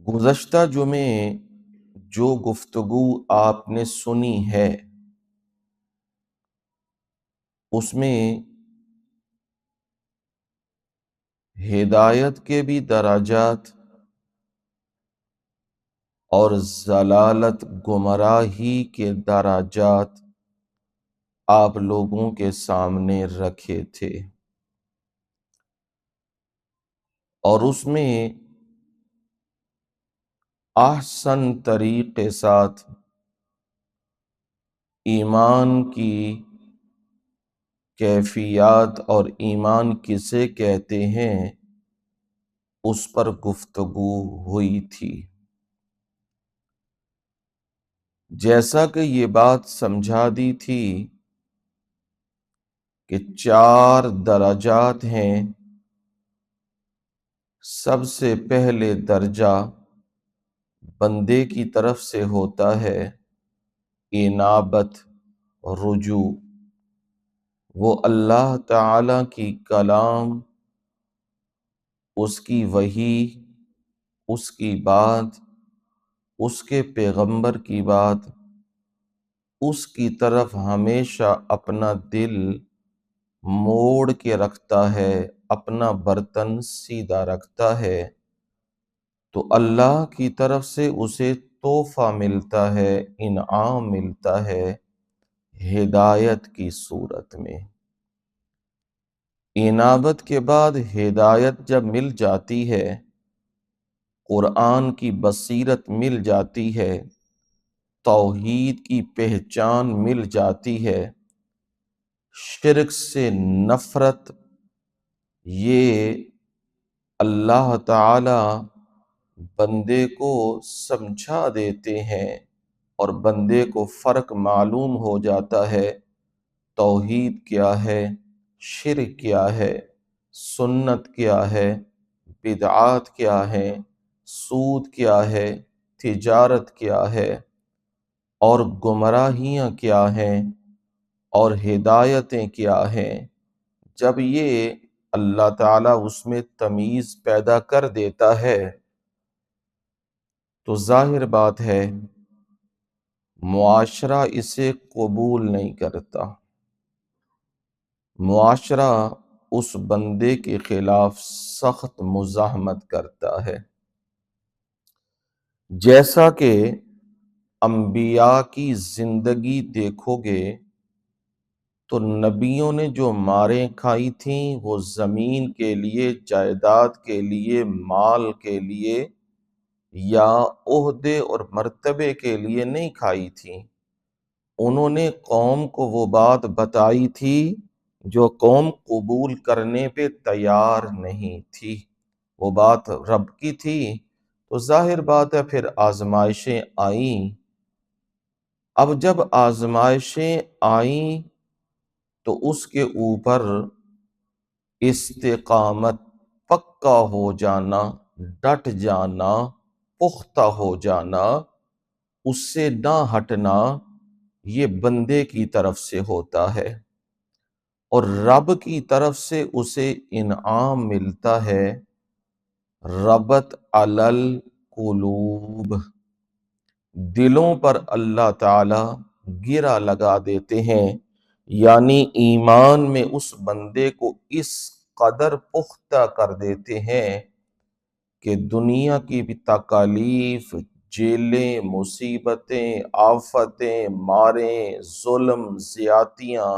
گزشتہ جمعے جو گفتگو آپ نے سنی ہے اس میں ہدایت کے بھی درجات اور ضلالت گمراہی کے درجات آپ لوگوں کے سامنے رکھے تھے، اور اس میں احسن طریقے ساتھ ایمان کی کیفیات اور ایمان کسے کہتے ہیں اس پر گفتگو ہوئی تھی۔ جیسا کہ یہ بات سمجھا دی تھی کہ 4 درجات ہیں۔ سب سے پہلے درجہ بندے کی طرف سے ہوتا ہے انابت، رجوع، وہ اللہ تعالی کی کلام، اس کی وحی، اس کی بات، اس کے پیغمبر کی بات، اس کی طرف ہمیشہ اپنا دل موڑ کے رکھتا ہے، اپنا برتن سیدھا رکھتا ہے، تو اللہ کی طرف سے اسے تحفہ ملتا ہے، انعام ملتا ہے ہدایت کی صورت میں۔ انابت کے بعد ہدایت جب مل جاتی ہے، قرآن کی بصیرت مل جاتی ہے، توحید کی پہچان مل جاتی ہے، شرک سے نفرت، یہ اللہ تعالی بندے کو سمجھا دیتے ہیں اور بندے کو فرق معلوم ہو جاتا ہے توحید کیا ہے، شرک کیا ہے، سنت کیا ہے، بدعات کیا ہے، سود کیا ہے، تجارت کیا ہے، اور گمراہیاں کیا ہیں، اور ہدایتیں کیا ہیں۔ جب یہ اللہ تعالیٰ اس میں تمیز پیدا کر دیتا ہے تو ظاہر بات ہے معاشرہ اسے قبول نہیں کرتا، معاشرہ اس بندے کے خلاف سخت مزاحمت کرتا ہے۔ جیسا کہ انبیاء کی زندگی دیکھو گے تو نبیوں نے جو ماریں کھائی تھیں وہ زمین کے لیے، جائیداد کے لیے، مال کے لیے یا عہدے اور مرتبے کے لیے نہیں کھائی تھیں۔ انہوں نے قوم کو وہ بات بتائی تھی جو قوم قبول کرنے پہ تیار نہیں تھی، وہ بات رب کی تھی، تو ظاہر بات ہے پھر آزمائشیں آئیں۔ اب جب آزمائشیں آئیں تو اس کے اوپر استقامت، پکا ہو جانا، ڈٹ جانا، پختہ ہو جانا، اس سے نہ ہٹنا، یہ بندے کی طرف سے ہوتا ہے، اور رب کی طرف سے اسے انعام ملتا ہے ربط علی القلوب، دلوں پر اللہ تعالی گرا لگا دیتے ہیں، یعنی ایمان میں اس بندے کو اس قدر پختہ کر دیتے ہیں کہ دنیا کی بھی تکالیف، جیلیں، مصیبتیں، آفتیں، ماریں، ظلم، زیاتیاں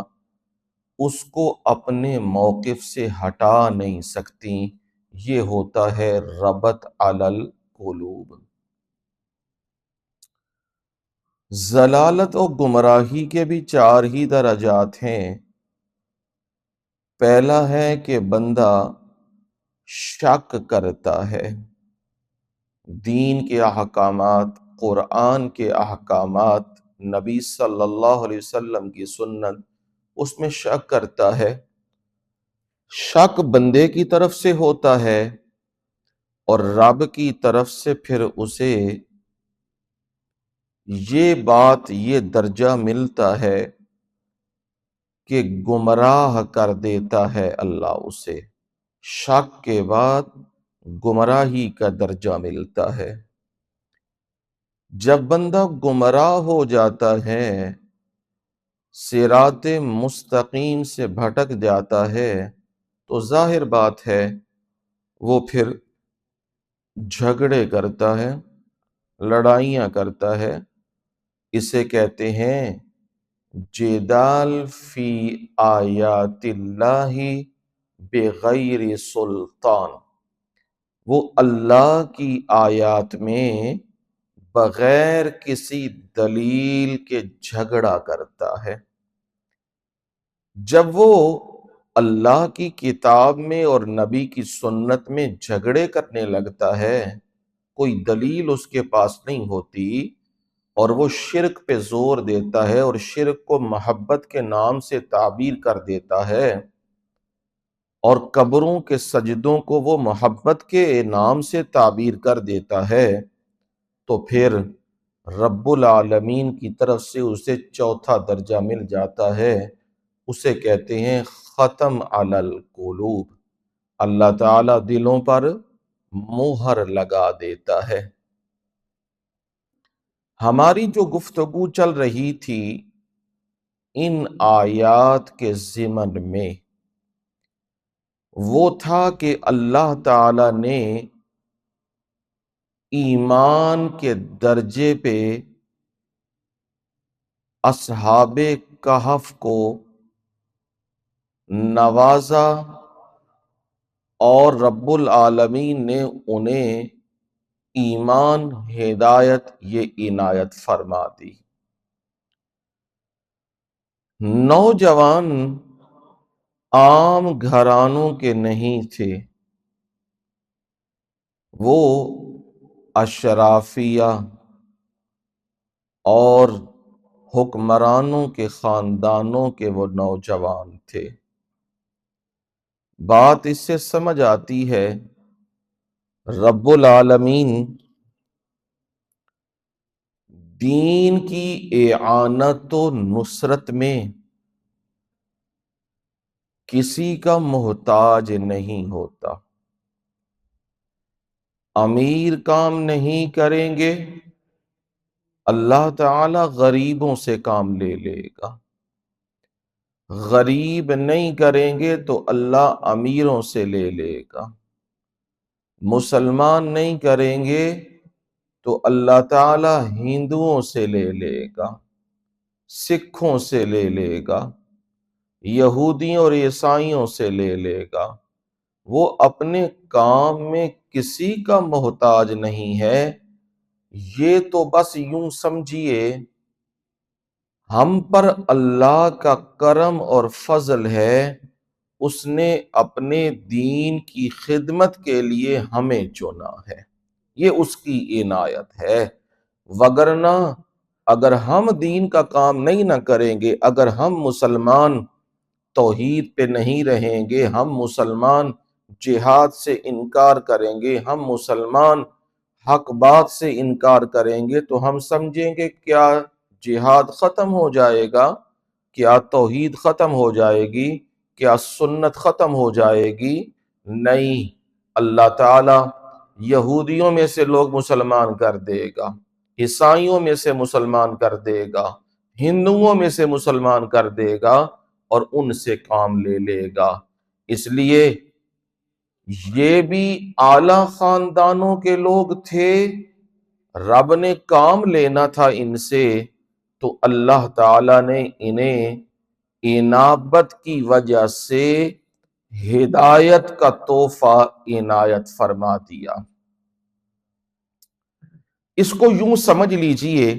اس کو اپنے موقف سے ہٹا نہیں سکتی۔ یہ ہوتا ہے ربط علی القلوب۔ ضلالت و گمراہی کے بھی 4 ہی درجات ہیں۔ پہلا ہے کہ بندہ شک کرتا ہے، دین کے احکامات، قرآن کے احکامات، نبی صلی اللہ علیہ وسلم کی سنت، اس میں شک کرتا ہے۔ شک بندے کی طرف سے ہوتا ہے اور رب کی طرف سے پھر اسے یہ بات، یہ درجہ ملتا ہے کہ گمراہ کر دیتا ہے اللہ اسے۔ شک کے بعد گمراہی کا درجہ ملتا ہے۔ جب بندہ گمراہ ہو جاتا ہے، صراط مستقیم سے بھٹک جاتا ہے، تو ظاہر بات ہے وہ پھر جھگڑے کرتا ہے، لڑائیاں کرتا ہے۔ اسے کہتے ہیں جدال فی آیات اللہ بغیر سلطان۔ وہ اللہ کی آیات میں بغیر کسی دلیل کے جھگڑا کرتا ہے۔ جب وہ اللہ کی کتاب میں اور نبی کی سنت میں جھگڑے کرنے لگتا ہے، کوئی دلیل اس کے پاس نہیں ہوتی، اور وہ شرک پہ زور دیتا ہے اور شرک کو محبت کے نام سے تعبیر کر دیتا ہے، اور قبروں کے سجدوں کو وہ محبت کے نام سے تعبیر کر دیتا ہے، تو پھر رب العالمین کی طرف سے اسے چوتھا درجہ مل جاتا ہے۔ اسے کہتے ہیں ختم علی القلوب۔ اللہ تعالیٰ دلوں پر مہر لگا دیتا ہے۔ ہماری جو گفتگو چل رہی تھی ان آیات کے ضمن میں، وہ تھا کہ اللہ تعالیٰ نے ایمان کے درجے پہ اصحاب کہف کو نوازا، اور رب العالمین نے انہیں ایمان، ہدایت یہ عنایت فرما دی۔ نوجوان عام گھرانوں کے نہیں تھے، وہ اشرافیہ اور حکمرانوں کے خاندانوں کے وہ نوجوان تھے۔ بات اس سے سمجھ آتی ہے رب العالمین دین کی اعانت و نصرت میں کسی کا محتاج نہیں ہوتا۔ امیر کام نہیں کریں گے، اللہ تعالی غریبوں سے کام لے لے گا۔ غریب نہیں کریں گے تو اللہ امیروں سے لے لے گا۔ مسلمان نہیں کریں گے تو اللہ تعالی ہندوؤں سے لے لے گا، سکھوں سے لے لے گا، یہودیوں اور عیسائیوں سے لے لے گا۔ وہ اپنے کام میں کسی کا محتاج نہیں ہے۔ یہ تو بس یوں سمجھیے ہم پر اللہ کا کرم اور فضل ہے، اس نے اپنے دین کی خدمت کے لیے ہمیں چنا ہے، یہ اس کی عنایت ہے۔ وگرنہ اگر ہم دین کا کام نہیں نہ کریں گے، اگر ہم مسلمان توحید پہ نہیں رہیں گے، ہم مسلمان جہاد سے انکار کریں گے، ہم مسلمان حق بات سے انکار کریں گے، تو ہم سمجھیں گے کیا جہاد ختم ہو جائے گا، کیا توحید ختم ہو جائے گی، کیا سنت ختم ہو جائے گی؟ نہیں، اللہ تعالی یہودیوں میں سے لوگ مسلمان کر دے گا، عیسائیوں میں سے مسلمان کر دے گا، ہندوؤں میں سے مسلمان کر دے گا، اور ان سے کام لے لے گا۔ اس لیے یہ بھی اعلی خاندانوں کے لوگ تھے، رب نے کام لینا تھا ان سے، تو اللہ تعالی نے انہیں انابت کی وجہ سے ہدایت کا تحفہ عنایت فرما دیا۔ اس کو یوں سمجھ لیجئے،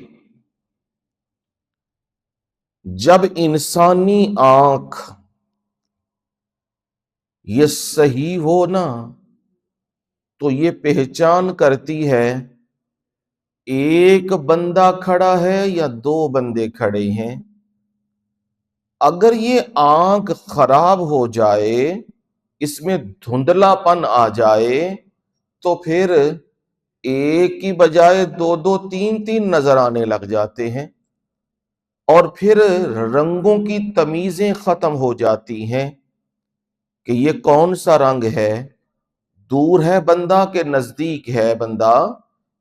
جب انسانی آنکھ یہ صحیح ہو نا، تو یہ پہچان کرتی ہے ایک بندہ کھڑا ہے یا دو بندے کھڑے ہیں۔ اگر یہ آنکھ خراب ہو جائے، اس میں دھندلا پن آ جائے، تو پھر ایک کی بجائے دو دو تین تین نظر آنے لگ جاتے ہیں، اور پھر رنگوں کی تمیزیں ختم ہو جاتی ہیں کہ یہ کون سا رنگ ہے، دور ہے بندہ کہ نزدیک ہے بندہ۔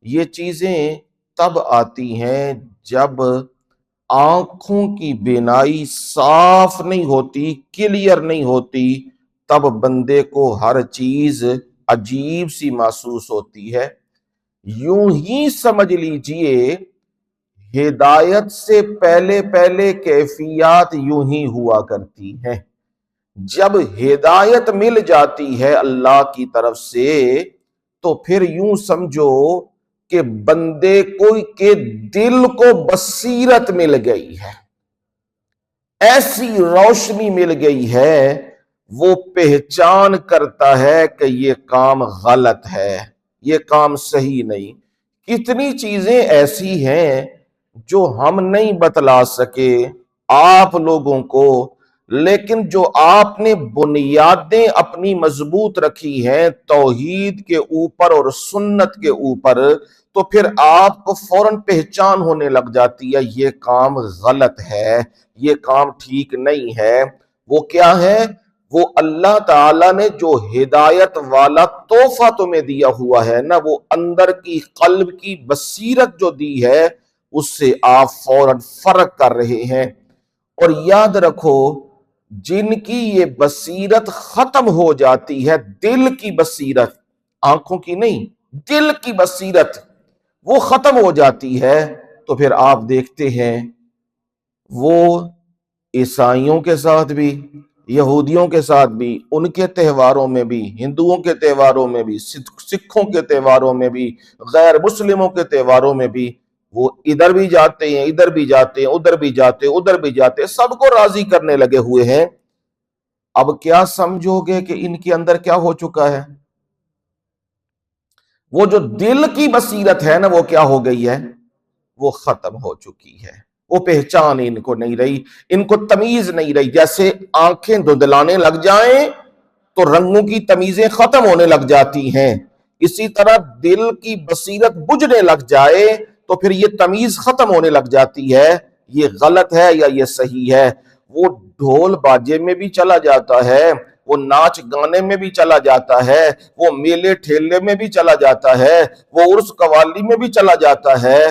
یہ چیزیں تب آتی ہیں جب آنکھوں کی بینائی صاف نہیں ہوتی، کلیئر نہیں ہوتی، تب بندے کو ہر چیز عجیب سی محسوس ہوتی ہے۔ یوں ہی سمجھ لیجئے ہدایت سے پہلے پہلے کیفیات یوں ہی ہوا کرتی ہیں۔ جب ہدایت مل جاتی ہے اللہ کی طرف سے تو پھر یوں سمجھو کہ بندے کو کے دل کو بصیرت مل گئی ہے، ایسی روشنی مل گئی ہے، وہ پہچان کرتا ہے کہ یہ کام غلط ہے، یہ کام صحیح نہیں۔ کتنی چیزیں ایسی ہیں جو ہم نہیں بتلا سکے آپ لوگوں کو، لیکن جو آپ نے بنیادیں اپنی مضبوط رکھی ہیں توحید کے اوپر اور سنت کے اوپر، تو پھر آپ کو فوراً پہچان ہونے لگ جاتی ہے یہ کام غلط ہے، یہ کام ٹھیک نہیں ہے۔ وہ کیا ہے؟ وہ اللہ تعالیٰ نے جو ہدایت والا تحفہ تمہیں دیا ہوا ہے نا، وہ اندر کی قلب کی بصیرت جو دی ہے، اس سے آپ فوراً فرق کر رہے ہیں۔ اور یاد رکھو جن کی یہ بصیرت ختم ہو جاتی ہے، دل کی بصیرت، آنکھوں کی نہیں، دل کی بصیرت وہ ختم ہو جاتی ہے، تو پھر آپ دیکھتے ہیں وہ عیسائیوں کے ساتھ بھی، یہودیوں کے ساتھ بھی، ان کے تہواروں میں بھی، ہندوؤں کے تہواروں میں بھی، سکھوں کے تہواروں میں بھی، غیر مسلموں کے تہواروں میں بھی، وہ ادھر بھی جاتے ہیں، ادھر بھی جاتے ہیں، ادھر بھی جاتے ہیں، ادھر بھی جاتے ہیں، سب کو راضی کرنے لگے ہوئے ہیں۔ اب کیا سمجھو گے کہ ان کے اندر کیا ہو چکا ہے؟ وہ جو دل کی بصیرت ہے نا، وہ کیا ہو گئی ہے؟ وہ ختم ہو چکی ہے۔ وہ پہچان ان کو نہیں رہی، ان کو تمیز نہیں رہی۔ جیسے آنکھیں دھندلانے لگ جائیں تو رنگوں کی تمیزیں ختم ہونے لگ جاتی ہیں، اسی طرح دل کی بصیرت بجھنے لگ جائے تو پھر یہ تمیز ختم ہونے لگ جاتی ہے، یہ غلط ہے یا یہ صحیح ہے۔ وہ ڈھول باجے میں بھی چلا جاتا ہے، وہ ناچ گانے میں بھی چلا جاتا ہے، وہ میلے ٹھیلے میں بھی چلا جاتا ہے، وہ عرس قوالی میں بھی چلا جاتا ہے،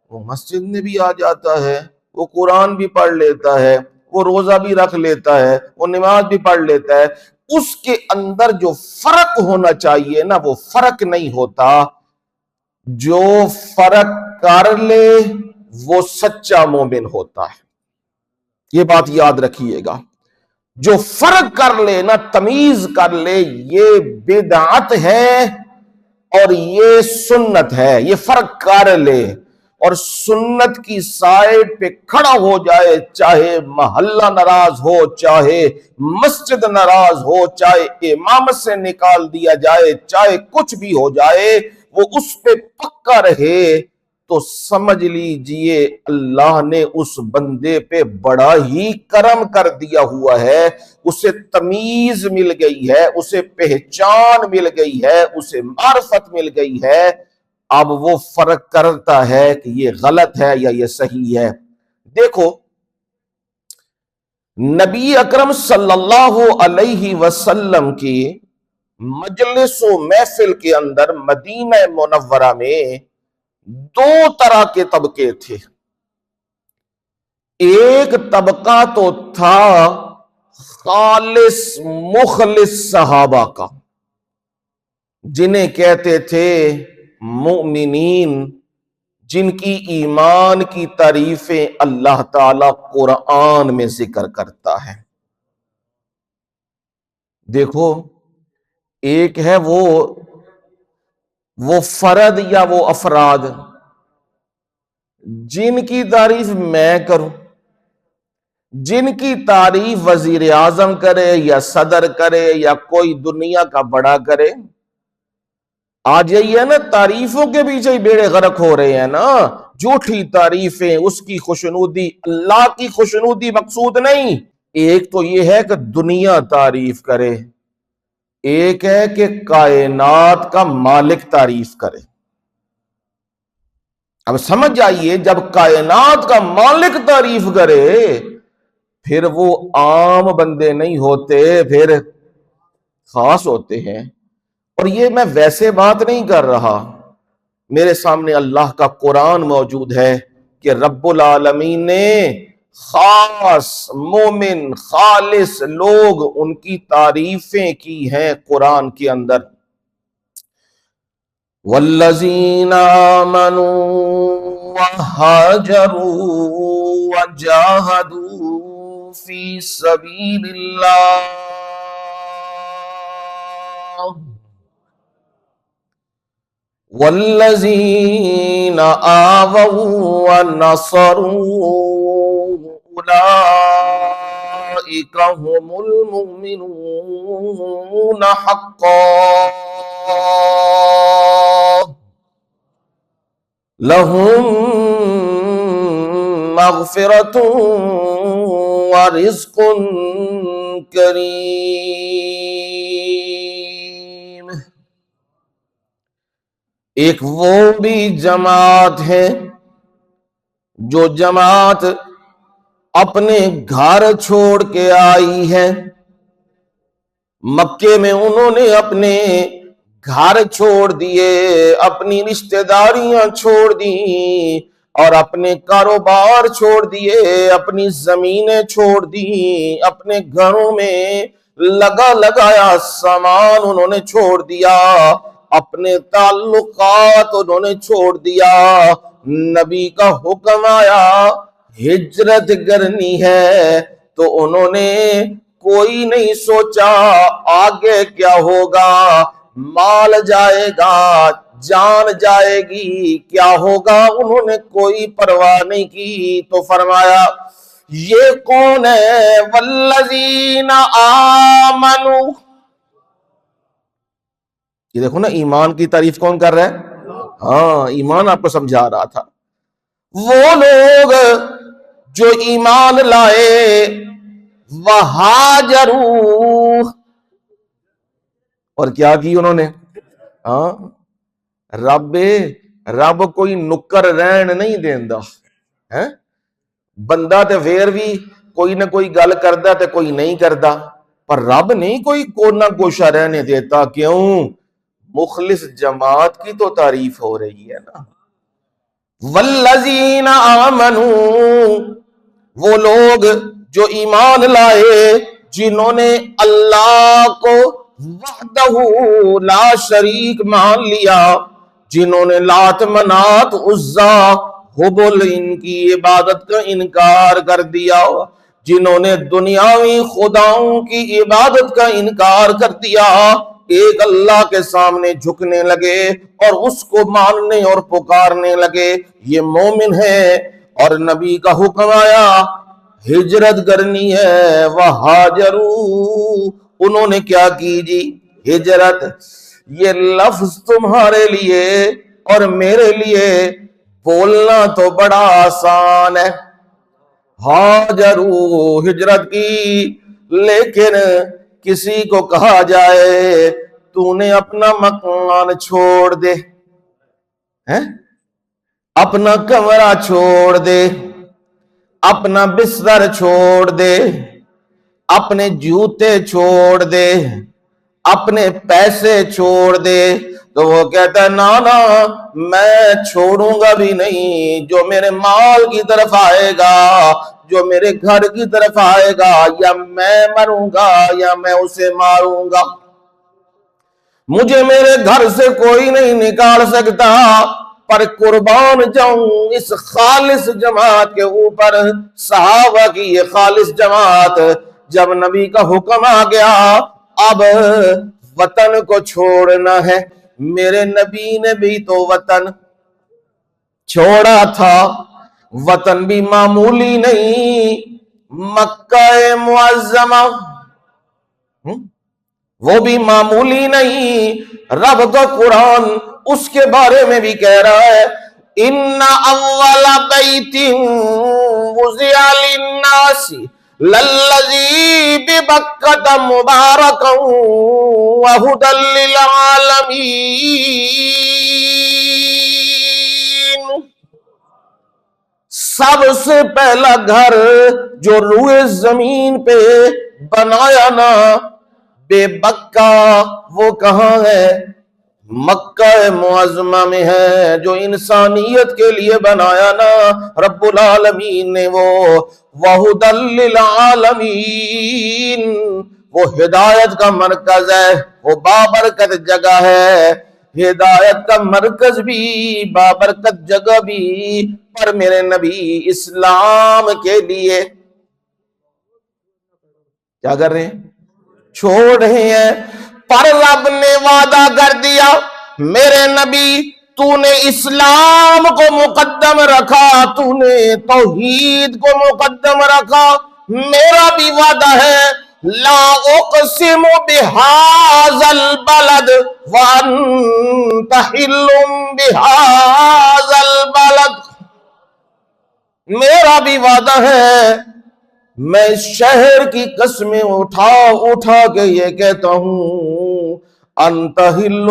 وہ مسجد میں بھی آ جاتا ہے، وہ قرآن بھی پڑھ لیتا ہے، وہ روزہ بھی رکھ لیتا ہے، وہ نماز بھی پڑھ لیتا ہے۔ اس کے اندر جو فرق ہونا چاہیے نا، وہ فرق نہیں ہوتا۔ جو فرق کر لے وہ سچا مومن ہوتا ہے، یہ بات یاد رکھیے گا۔ جو فرق کر لے نا، تمیز کر لے، یہ بدعت ہے اور یہ سنت ہے، یہ فرق کر لے اور سنت کی سائٹ پہ کھڑا ہو جائے، چاہے محلہ ناراض ہو، چاہے مسجد ناراض ہو، چاہے امامت سے نکال دیا جائے، چاہے کچھ بھی ہو جائے، وہ اس پہ پکا رہے، تو سمجھ لیجئے اللہ نے اس بندے پہ بڑا ہی کرم کر دیا ہوا ہے، اسے تمیز مل گئی ہے، اسے پہچان مل گئی ہے، اسے معرفت مل گئی ہے۔ اب وہ فرق کرتا ہے کہ یہ غلط ہے یا یہ صحیح ہے۔ دیکھو نبی اکرم صلی اللہ علیہ وسلم کی مجلس و محفل کے اندر مدینہ منورہ میں دو طرح کے طبقے تھے۔ ایک طبقہ تو تھا خالص مخلص صحابہ کا، جنہیں کہتے تھے مؤمنین، جن کی ایمان کی تعریفیں اللہ تعالی قرآن میں ذکر کرتا ہے۔ دیکھو ایک ہے وہ فرد یا وہ افراد جن کی تعریف میں کروں، جن کی تعریف وزیر اعظم کرے یا صدر کرے یا کوئی دنیا کا بڑا کرے۔ آج یہی ہے نا، تعریفوں کے پیچھے ہی بیڑے غرق ہو رہے ہیں نا، جھوٹی تعریفیں، اس کی خوشنودی، اللہ کی خوشنودی مقصود نہیں۔ ایک تو یہ ہے کہ دنیا تعریف کرے، ایک ہے کہ کائنات کا مالک تعریف کرے۔ اب سمجھ جائیے، جب کائنات کا مالک تعریف کرے پھر وہ عام بندے نہیں ہوتے، پھر خاص ہوتے ہیں۔ اور یہ میں ویسے بات نہیں کر رہا، میرے سامنے اللہ کا قرآن موجود ہے کہ رب العالمین نے خاص مومن خالص لوگ ان کی تعریفیں کی ہیں قرآن کے اندر. والذین آمنوا وہاجروا وجاہدوا فی سبیل اللہ والذین آووا ونصروا اولئک هم المؤمنون حقا لهم مغفرۃ ورزق کریم. ایک وہ بھی جماعت ہے جو جماعت اپنے گھر چھوڑ کے آئی ہے. مکے میں انہوں نے اپنے گھر چھوڑ دیے، اپنی رشتہ داریاں چھوڑ دی اور اپنے کاروبار چھوڑ دیے، اپنی زمینیں چھوڑ دی، اپنے گھروں میں لگایا سامان انہوں نے چھوڑ دیا، اپنے تعلقات انہوں نے چھوڑ دیا. نبی کا حکم آیا ہجرت کرنی ہے تو انہوں نے کوئی نہیں سوچا آگے کیا ہوگا، مال جائے گا، جان جائے گی، کیا ہوگا، انہوں نے کوئی پرواہ نہیں کی. تو فرمایا یہ کون ہے؟ والذین آمنوا. یہ دیکھو نا ایمان کی تعریف کون کر رہا ہے؟ ہاں ایمان آپ کو سمجھا رہا تھا. وہ لوگ جو ایمان لائے، وہاجروا، اور کیا کی انہوں نے؟ ہاں رب کوئی نکر رہن نہیں دیندا ہے. بندہ تے پھر بھی کوئی نہ کوئی گل کردا تے کوئی نہیں کردا، پر رب نہیں کوئی کونا گوشہ رہنے دیتا. کیوں؟ مخلص جماعت کی تو تعریف ہو رہی ہے نا. والذین آمنوا، وہ لوگ جو ایمان لائے، جنہوں نے اللہ کو وحدہ لا شریک مان لیا، جنہوں نے لات منات عزا حبل ان کی عبادت کا انکار کر دیا، جنہوں نے دنیاوی خداؤں کی عبادت کا انکار کر دیا، ایک اللہ کے سامنے جھکنے لگے اور اس کو ماننے اور پکارنے لگے، یہ مومن ہے. اور نبی کا حکم آیا ہجرت کرنی ہے، وہاجروا، انہوں نے کیا کی جی؟ ہجرت. یہ لفظ تمہارے لیے اور میرے لیے بولنا تو بڑا آسان ہے، ہاجروا ہجرت کی، لیکن کسی کو کہا جائے تو نے اپنا مکان چھوڑ دے، اپنا کمرہ چھوڑ دے، اپنا بستر چھوڑ دے، اپنے جوتے چھوڑ دے، اپنے پیسے چھوڑ دے، تو وہ کہتا ہے نا میں چھوڑوں گا بھی نہیں. جو میرے مال کی طرف آئے گا، جو میرے گھر کی طرف آئے گا، یا میں مروں گا یا میں اسے ماروں گا. مجھے میرے گھر سے کوئی نہیں نکال سکتا، پر قربان جاؤں اس خالص جماعت کے اوپر. صحابہ کی یہ خالص جماعت، جب نبی کا حکم آ گیا اب وطن کو چھوڑنا ہے. میرے نبی نے بھی تو وطن چھوڑا تھا، وطن بھی معمولی نہیں، مکہ معظمہ وہ بھی معمولی نہیں. رب کا قرآن اس کے بارے میں بھی کہہ رہا ہے ان اول بیت وضع للناس للذی ببکۃ مبارکا وہدی للعالمین. سب سے پہلا گھر جو روئے زمین پہ بنایا نا بے بکہ، وہ کہاں ہے؟ مکہ معظمہ میں ہے، جو انسانیت کے لیے بنایا نا رب العالمین نے، وہ وَهُدًى لِّلْعَالَمِينَ، وہ ہدایت کا مرکز ہے، وہ بابرکت جگہ ہے، ہدایت کا مرکز بھی بابرکت جگہ بھی، پر میرے نبی اسلام کے لیے کیا کر رہے ہیں؟ چھوڑ رہے ہیں۔ پر رب نے وعدہ کر دیا، میرے نبی تو نے اسلام کو مقدم رکھا، تو نے توحید کو مقدم رکھا، میرا بھی وعدہ ہے، لا اقسم بہذا البلد وانت حل بہذا البلد، میرا بھی وعدہ ہے، میں اس شہر کی قسمیں اٹھا کے یہ کہتا ہوں، انت حل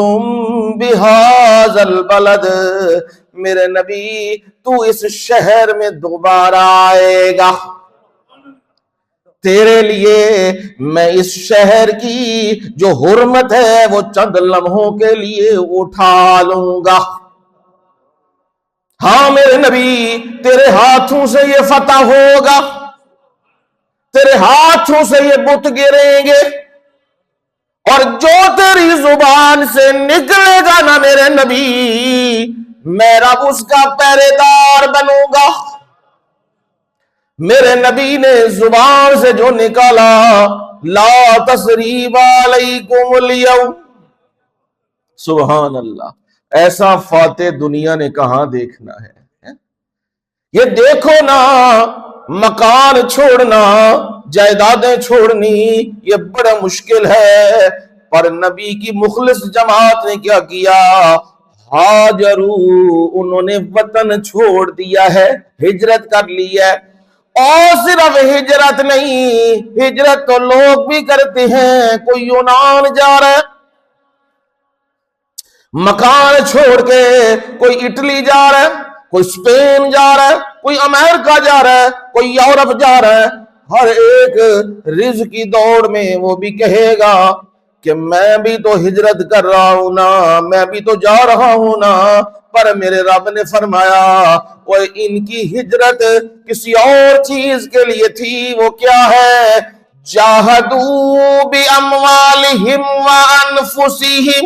بہذا البلد، میرے نبی تو اس شہر میں دوبارہ آئے گا، تیرے لیے میں اس شہر کی جو حرمت ہے وہ چند لمحوں کے لیے اٹھا لوں گا۔ ہاں میرے نبی تیرے ہاتھوں سے یہ فتح ہوگا، تیرے ہاتھوں سے یہ بت گریں گے، اور جو تیری زبان سے نکلے گا نا میرے نبی، میں رب اس کا پہرے دار بنوں گا۔ میرے نبی نے زبان سے جو نکالا، لا تثریب علیکم الیوم، سبحان اللہ، ایسا فاتح دنیا نے کہاں دیکھنا ہے؟ یہ دیکھو نا، مکان چھوڑنا، جائیدادیں چھوڑنی یہ بڑا مشکل ہے، پر نبی کی مخلص جماعت نے کیا کیا؟ ہاجرو، انہوں نے وطن چھوڑ دیا ہے، ہجرت کر لی ہے۔ اور صرف ہجرت نہیں، ہجرت تو لوگ بھی کرتے ہیں، کوئی یونان جا رہا ہے مکان چھوڑ کے، کوئی اٹلی جا رہا ہے، کوئی اسپین جا رہا ہے، کوئی امریکہ جا رہا ہے، کوئی یورپ جا رہا ہے، ہر ایک رزق کی دوڑ میں وہ بھی کہے گا کہ میں بھی تو ہجرت کر رہا ہوں نا، میں بھی تو جا رہا ہوں نا، پر میرے رب نے فرمایا وہ ان کی ہجرت کسی اور چیز کے لیے تھی، وہ کیا ہے؟ جاہدوا باموالہم وانفسہم،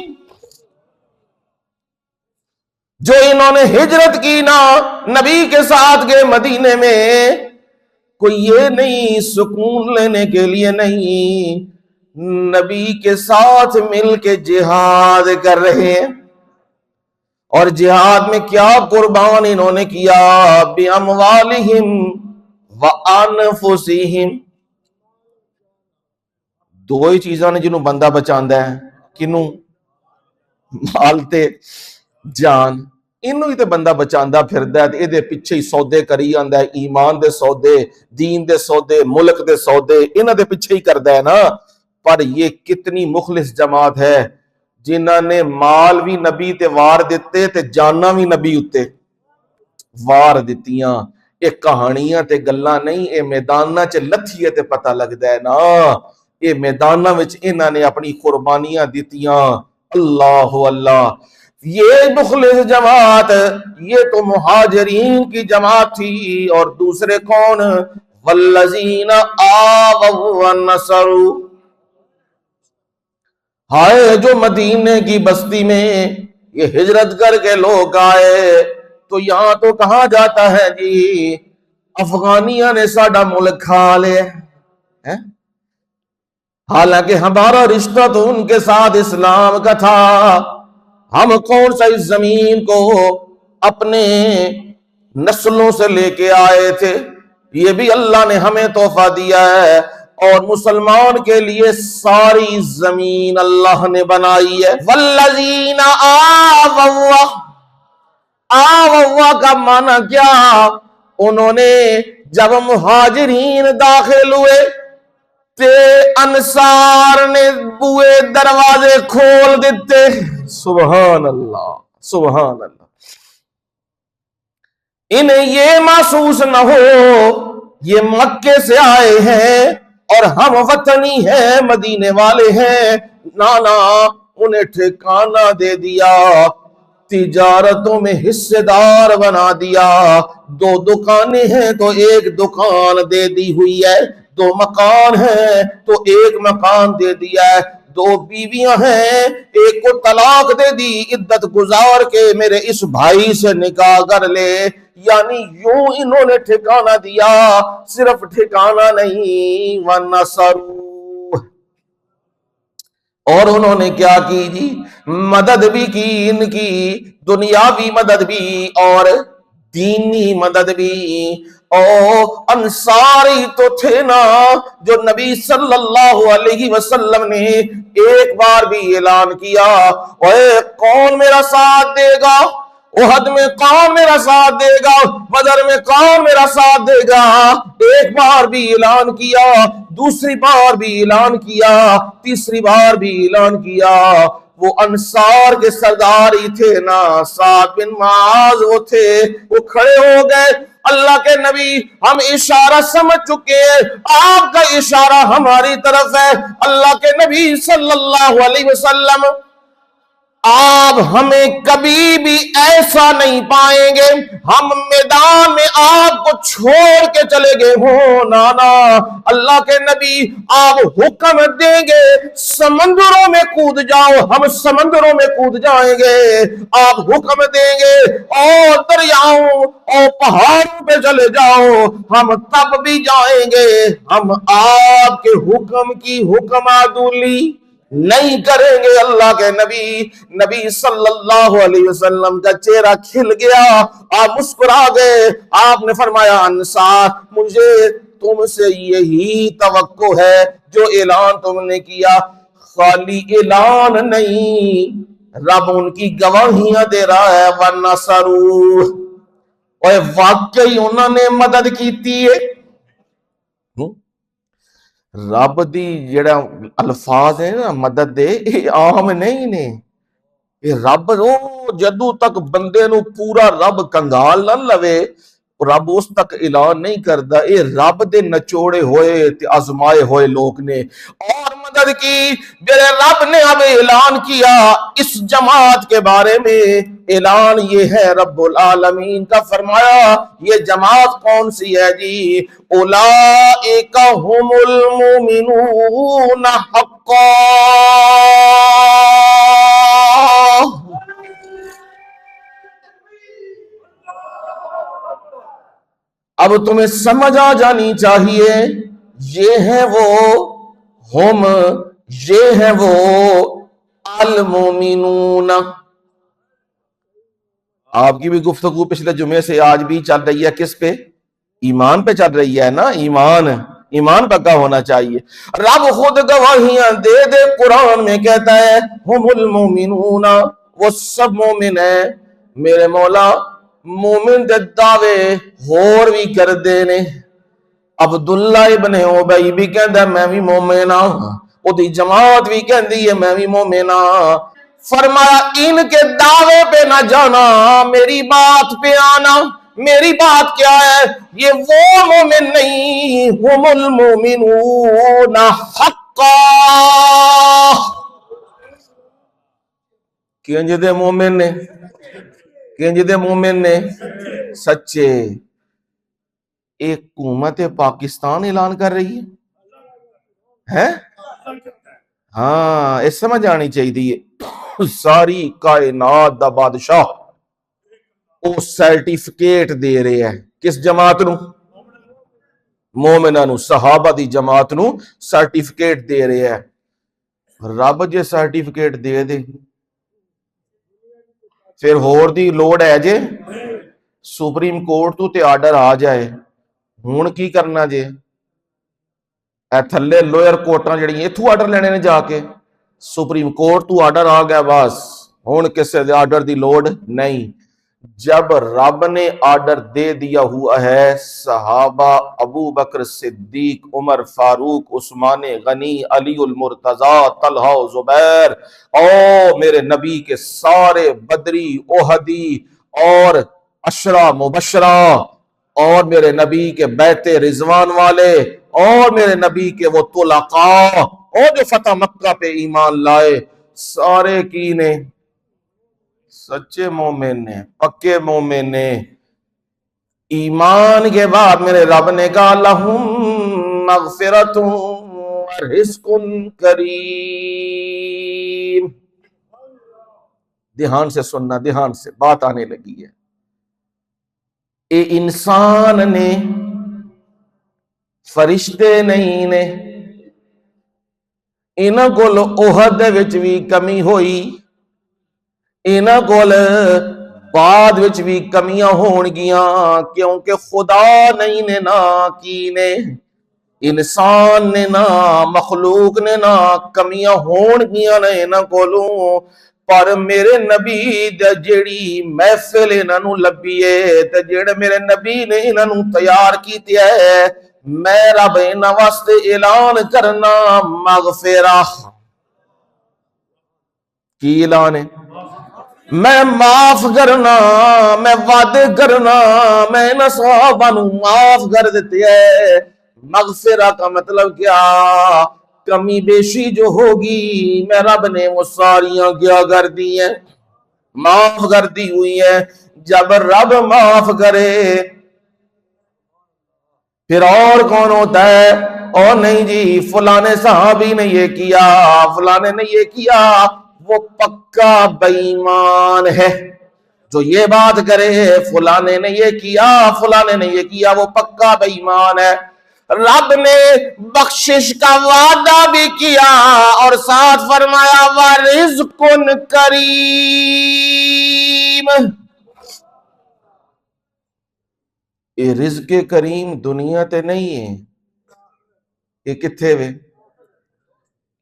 جو انہوں نے ہجرت کی نا نبی کے ساتھ گئے مدینے میں، کوئی یہ نہیں سکون لینے کے لیے نہیں، نبی کے ساتھ مل کے جہاد کر رہے ہیں، اور جہاد میں کیا قربان انہوں نے کیا؟ باموالہم وانفسہم، دو ہی چیزاں نے جنہوں بندہ بچاندا ہے، کنوں؟ مال تے جان، انہوں ہی تے بندہ بچاندا پھردا ہے، تے پیچھے ہی سودے کری آندا ہے، ایمان دے سودے، دین دے سودے، ملک دے سودے، انہاں دے پیچھے ہی کردا ہے نا۔ پر یہ کتنی مخلص جماعت ہے جنہاں نے مال بھی نبی تے وار دیتے تے جاناں بھی نبی اتے وار دتیاں۔ یہ کہانیاں تے گلاں نہیں، اے میداناں چ لتھیے تے پتہ لگدا ہے نا، یہ میداناں وچ انہاں نے اپنی قربانیاں دتیاں۔ اللہ اللہ، یہ مخلص جماعت، یہ تو مہاجرین کی جماعت تھی، اور دوسرے کون؟ والذین آووا ونصروا، ہائے جو مدینے کی بستی میں یہ ہجرت کر کے لوگ آئے، تو یہاں تو کہاں جاتا ہے جی، افغانیاں نے ساڈا ملک کھا لے، حالانکہ ہمارا رشتہ تو ان کے ساتھ اسلام کا تھا، ہم کون سا اس زمین کو اپنے نسلوں سے لے کے آئے تھے، یہ بھی اللہ نے ہمیں تحفہ دیا ہے، اور مسلمان کے لیے ساری زمین اللہ نے بنائی ہے۔ والذین آووا، آووا کا معنی کیا؟ انہوں نے جب مہاجرین داخل ہوئے تے انصار نے بوئے دروازے کھول دیتے، سبحان اللہ سبحان اللہ، انہیں یہ محسوس نہ ہو یہ مکے سے آئے ہیں اور ہم وطنی ہیں، مدینے والے ہیں، نانا، انہیں ٹھکانہ دے دیا، تجارتوں میں حصے دار بنا دیا۔ دو دکانیں ہیں تو ایک دکان دے دی ہوئی ہے، دو مکان ہیں تو ایک مکان دے دیا ہے، دو بیویاں ہیں ایک کو طلاق دے دی، عدت گزار کے میرے اس بھائی سے نکاح کر لے۔ یعنی یوں انہوں نے ٹھکانہ دیا، صرف ٹھکانہ نہیں، وَنَصَرُوا، اور انہوں نے کیا کی جی، مدد بھی کی، ان کی دنیاوی مدد بھی اور دینی مدد بھی۔ او انصاری تو تھے نا جو نبی صلی اللہ علیہ وسلم نے ایک بار بھی اعلان کیا، اے کون میرا ساتھ دے گا، احد میں کون میرا ساتھ دے گا، بدر میں کون میرا ساتھ دے گا۔ ایک بار بھی اعلان کیا، دوسری بار بھی اعلان کیا، تیسری بار بھی اعلان کیا۔ وہ انصار کے سردار ہی تھے نا، سعد بن معاذ وہ تھے، وہ کھڑے ہو گئے، اللہ کے نبی ہم اشارہ سمجھ چکے ہیں، آپ کا اشارہ ہماری طرف ہے۔ اللہ کے نبی صلی اللہ علیہ وسلم آپ ہمیں کبھی بھی ایسا نہیں پائیں گے ہم میدان میں آپ کو چھوڑ کے چلے گئے ہوں، نانا اللہ کے نبی آپ حکم دیں گے سمندروں میں کود جاؤ، ہم سمندروں میں کود جائیں گے، آپ حکم دیں گے اور دریاؤں اور پہاڑوں پہ چلے جاؤ، ہم تب بھی جائیں گے، ہم آپ کے حکم کی حکم عدولی نہیں کریں گے۔ اللہ کے نبی صلی اللہ علیہ وسلم کا چہرہ کھل گیا، آپ مسکرا گئے، آپ نے فرمایا انصار مجھے تم سے یہی توقع ہے جو اعلان تم نے کیا، خالی اعلان نہیں، رب ان کی گواہیاں دے رہا ہے، وَنَصَرُوا، اور واقعی انہوں نے مدد کیتی ہے۔ رب دی جڑا الفاظ ہے نا مدد دے، یہ عام نہیں نے، یہ رب جدو تک بندے نو پورا رب کنگال نہ لوے رب اس تک اعلان نہیں کردا، یہ رب دے نچوڑے ہوئے تے آزمائے ہوئے لوگ نے، اور مدد کی میرے رب نے اب اعلان کیا اس جماعت کے بارے میں۔ اعلان یہ ہے رب العالمین کا، فرمایا یہ جماعت کون سی ہے جی، اولئک هم المؤمنون حقا، اب تمہیں سمجھ آ جانی چاہیے، یہ ہیں وہ ہم، یہ ہیں وہ المومنون۔ آپ کی بھی گفتگو پچھلے جمعے سے آج بھی چل رہی ہے کس پہ؟ ایمان پہ چل رہی ہے نا، ایمان پکا ہونا چاہیے۔ رب خود گواہیاں دے دے قرآن میں کہتا ہے ہم المومنون، وہ سب مومن ہیں میرے مولا۔ مومن دے دعوے ہور بھی کر دے نے، عبداللہ ابن ابی بھی کہندا میں بھی مومن ہاں، او دی جماعت بھی کہندی ہے میں بھی مومن ہاں۔ فرمایا ان کے دعوے پہ نہ جانا، میری بات پہ آنا۔ میری بات کیا ہے؟ یہ وہ مومن نہیں، ہم المومنون حقا، کنج دے مومن نے، کنج دے مومن نے سچے۔ ایک حکومت پاکستان اعلان کر رہی ہے، ہاں اس سمجھ آنی چاہیے، ساری کائنات دا بادشاہ او سرٹیفکیٹ دے رہے ہیں کس جماعت نو؟ مومناں نو، صحابہ دی جماعت نو سرٹیفکیٹ دے رہے ہیں۔ رب جے سرٹیفکیٹ دے دے پھر ہور دی لوڑ ہے جے سپریم کورٹ تو تے آرڈر آ جائے، ہون کی کرنا جے؟ اے تھلے لوئر کورٹاں جڑی ایتھوں آرڈر لینے نے جا کے، سپریم کورٹ تو آرڈر آ گیا بس، ہون کسے دے آرڈر دی لوڑ نہیں۔ جب رب نے آرڈر دے دیا ہوا ہے، صحابہ ابو بکر صدیق، عمر فاروق، عثمان غنی، علی المرتضی، طلحہ و زبیر، اور میرے نبی کے سارے بدری، احدی اور عشرہ مبشرہ، اور میرے نبی کے بیت رضوان والے، اور میرے نبی کے وہ طلقاء اور جو فتح مکہ پہ ایمان لائے، سارے کی نے سچے مومن نے، پکے مومن نے۔ ایمان کے بعد میرے رب نے کہا لہم مغفرۃ ورزق کریم۔ دھیان سے سننا، دھیان سے بات آنے لگی ہے۔ اے انسان نے، فرشتے نہیں نے، انہاں کول احد دے وچ بھی کمی ہوئی، انہاں کول بعد وچ بھی کمیاں ہون گیاں، کیونکہ خدا نہیں نے نہ کی نے، انسان نے نہ مخلوق نے نہ کمیاں ہون گیاں نے انہاں کولوں، پر میرے نبی دے جیڑی محفل انہاں نوں لبھی ہے تے جیڑے میرے نبی نے انہاں نوں تیار کیتے ہے، میں رب انہاں واسطے اعلان کرنا مغفرہ۔ کی اعلان ہے؟ میں معاف کرنا، میں وعدے کرنا، میں نہ صحابہ نوں معاف کر دیتے ہے۔ مغفرہ کا مطلب کیا؟ کمی بیشی جو ہوگی میں رب نے وہ ساریاں کیا کر دی ہیں، معاف کر دی ہوئی ہیں۔ جب رب معاف کرے پھر اور کون ہوتا ہے؟ اور نہیں جی فلانے صحابی نے یہ کیا، فلانے نے یہ کیا، وہ پکا بے ایمان ہے۔ جو یہ بات کرے فلانے نے یہ کیا، فلانے نے یہ کیا، وہ پکا بے ایمان ہے۔ رب نے بخشش کا وعدہ بھی کیا اور ساتھ فرمایا وَرِزْقٌ کریم۔ یہ رزق کریم دنیا تے نہیں ہے، یہ کتھے وے؟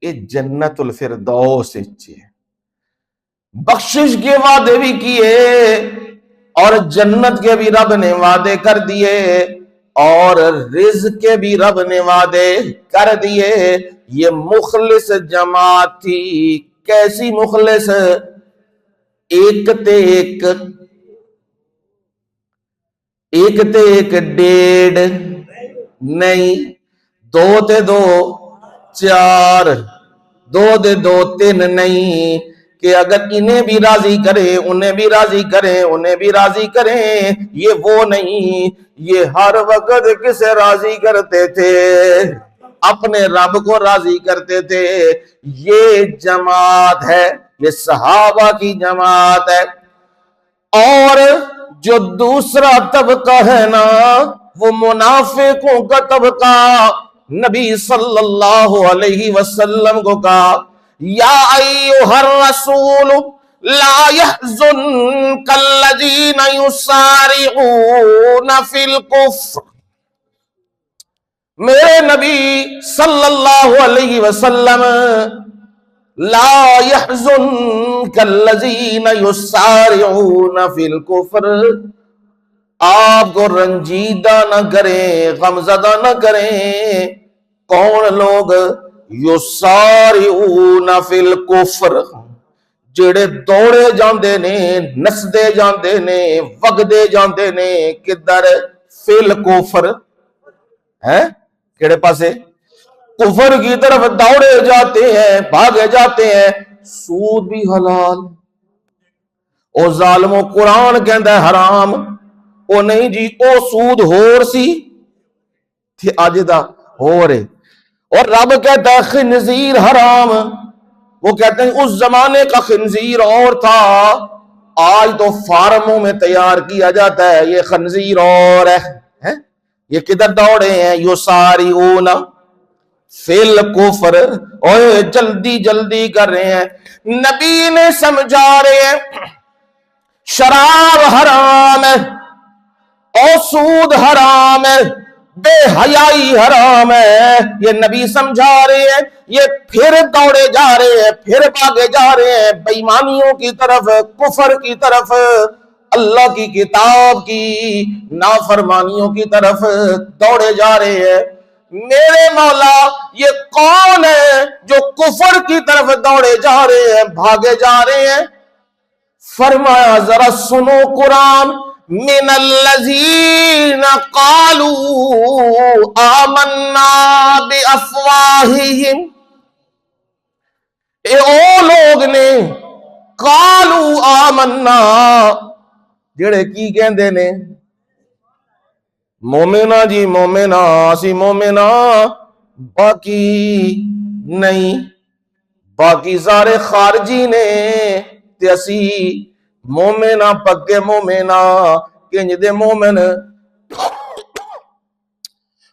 یہ جنت الفردوس ہے۔ بخشش کے وعدے بھی کیے اور جنت کے بھی رب نے وعدے کر دیے اور رزق کے بھی رب نے وعدے کر دیے۔ یہ مخلص جماعت تھی۔ کیسی مخلص؟ ایک تے ایک ڈیڑھ نہیں، دو تے دو چار، دو دے دو تین نہیں، کہ اگر انہیں بھی راضی کریں انہیں بھی راضی کریں انہیں بھی راضی کریں، یہ وہ نہیں، یہ ہر وقت کسے راضی کرتے تھے؟ اپنے رب کو راضی کرتے تھے۔ یہ جماعت ہے، یہ صحابہ کی جماعت ہے۔ اور جو دوسرا طبقہ ہے نا وہ منافقوں کا طبقہ، نبی صلی اللہ علیہ وسلم کو کہا یا ایھا الرسول لا يحزنك الذين يسارعون في الكفر۔ میرے نبی صلی اللہ علیہ وسلم لا يحزنك الذين يسارعون في الكفر، آپ کو رنجیدہ نہ کریں، غمزدہ نہ کریں۔ کون لوگ؟ یسارعون فی الکفر، جڑے دوڑے جاندے نے، نسدے جاندے نے، وگدے جاندے نے، کدھر؟ فی الکفر، ہے کیڑے پاسے؟ کفر کی طرف دوڑے جاتے ہیں، بھاگے جاتے ہیں۔ سود بھی حلال، او ظالمو قرآن کہندا ہے حرام، او نہیں جی او سود ہور سی تھی آج دا ہو رہے، اور رب کہتا ہے خنزیر حرام۔ وہ کہتے ہیں اس زمانے کا خنزیر اور تھا، آج تو فارموں میں تیار کیا جاتا ہے، یہ خنزیر اور ہے۔ یہ کدھر دوڑے ہیں؟ یسارعون فی الکفر، اور جلدی جلدی کر رہے ہیں۔ نبی نے سمجھا رہے ہیں شراب حرام ہے اور سود حرام ہے، بے حیائی حرام ہے، یہ نبی سمجھا رہے ہیں۔ یہ پھر دوڑے جا رہے ہیں، پھر بھاگے جا رہے ہیں بے ایمانیوں کی طرف، کفر کی طرف، اللہ کی کتاب کی نافرمانیوں کی طرف دوڑے جا رہے ہیں۔ میرے مولا یہ کون ہے جو کفر کی طرف دوڑے جا رہے ہیں، بھاگے جا رہے ہیں؟ فرمایا ذرا سنو قرآن، من الذین قالوا آمنا بافواہہم، اے او لوگ نے قالو آمنا جڑے کی کہندے نے مومنا جی مومنا اسی مومنا باقی نہیں، باقی سارے خارجی نے تے اسی مومنا پکے مومنا کنج دے مومن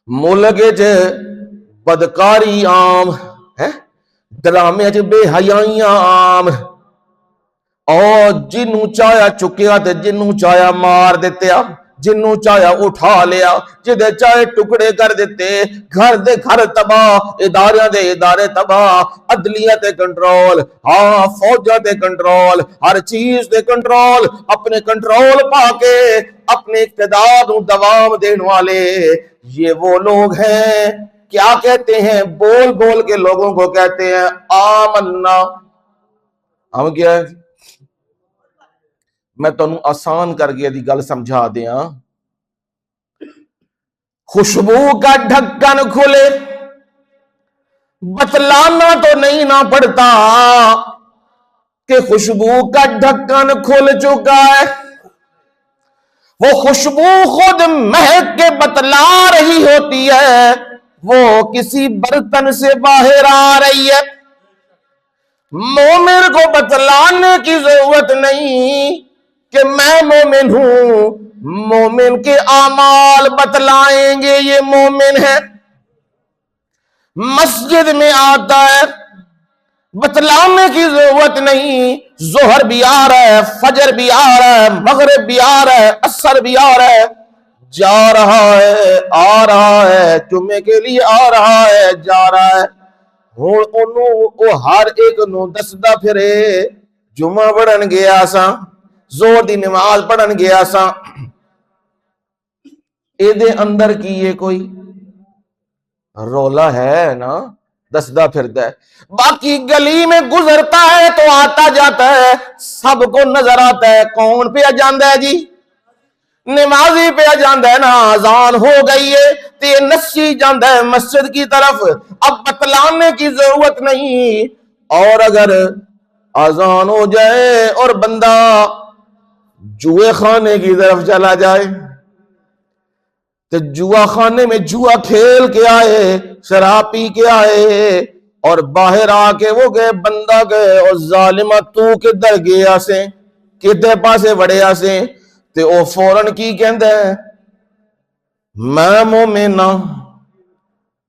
ملک چ بدکاری عام ہے، ڈرامے چ بے حیائیاں عام، اور جنوں چایا چکیا تے جنوں چایا مار دیتے، جنوں چایا اٹھا لیا، جدے چاہے ٹکڑے کر دیتے، گھر دے گھر تباہ، ادارے دے ادارے تباہ، عدلیہ تے کنٹرول، ہاں فوجہ تے کنٹرول، ہر چیز تے کنٹرول، اپنے کنٹرول پا کے اپنے اقتدار نو دوام دین والے یہ وہ لوگ ہیں، کیا کہتے ہیں؟ بول بول کے لوگوں کو کہتے ہیں آمنا۔ ہم کیا ہے؟ میں تنوں آسان کر کے دی گل سمجھا دیاں، خوشبو کا ڈھکن کھلے بتلانا تو نہیں نہ پڑتا کہ خوشبو کا ڈھکن کھل چکا ہے، وہ خوشبو خود مہک کے بتلا رہی ہوتی ہے وہ کسی برتن سے باہر آ رہی ہے۔ مومن کو بتلانے کی ضرورت نہیں کہ میں مومن ہوں، مومن کے اعمال بتلائیں گے یہ مومن ہے۔ مسجد میں آتا ہے، بتلانے کی ضرورت نہیں، ظہر بھی آ رہا ہے، فجر بھی آ رہا ہے، مغرب بھی آ رہا ہے، عصر بھی آ رہا ہے، جا رہا ہے، آ رہا ہے، جمعے کے لیے آ رہا ہے، جا رہا ہے، ہوں انہوں ہر ایک نو دسدا پھرے جمعہ پڑھن گیا سا، زور دی نماز پڑھن گیا سا، اے دے اندر کی یہ کوئی رولا ہے نا، دسدا پھرتا ہے، باقی گلی میں گزرتا ہے تو آتا جاتا ہے، سب کو نظر آتا ہے، کون پہ جاندہ ہے جی؟ نمازی پہ جاندہ ہے نا، اذان ہو گئی ہے تے نسی جاندہ ہے مسجد کی طرف، اب بتلانے کی ضرورت نہیں۔ اور اگر اذان ہو جائے اور بندہ جوئے خانے کی طرف چلا جائے تو جوا خانے میں جوا کھیل کے آئے، شراب پی کے آئے، اور باہر آ کے وہ گئے بندہ گئے اور ظالمہ تو کدھر گیا سے کدھر پاسے وڑیا سے تے او فوراں کی کہندہ ہے میں مومنہ،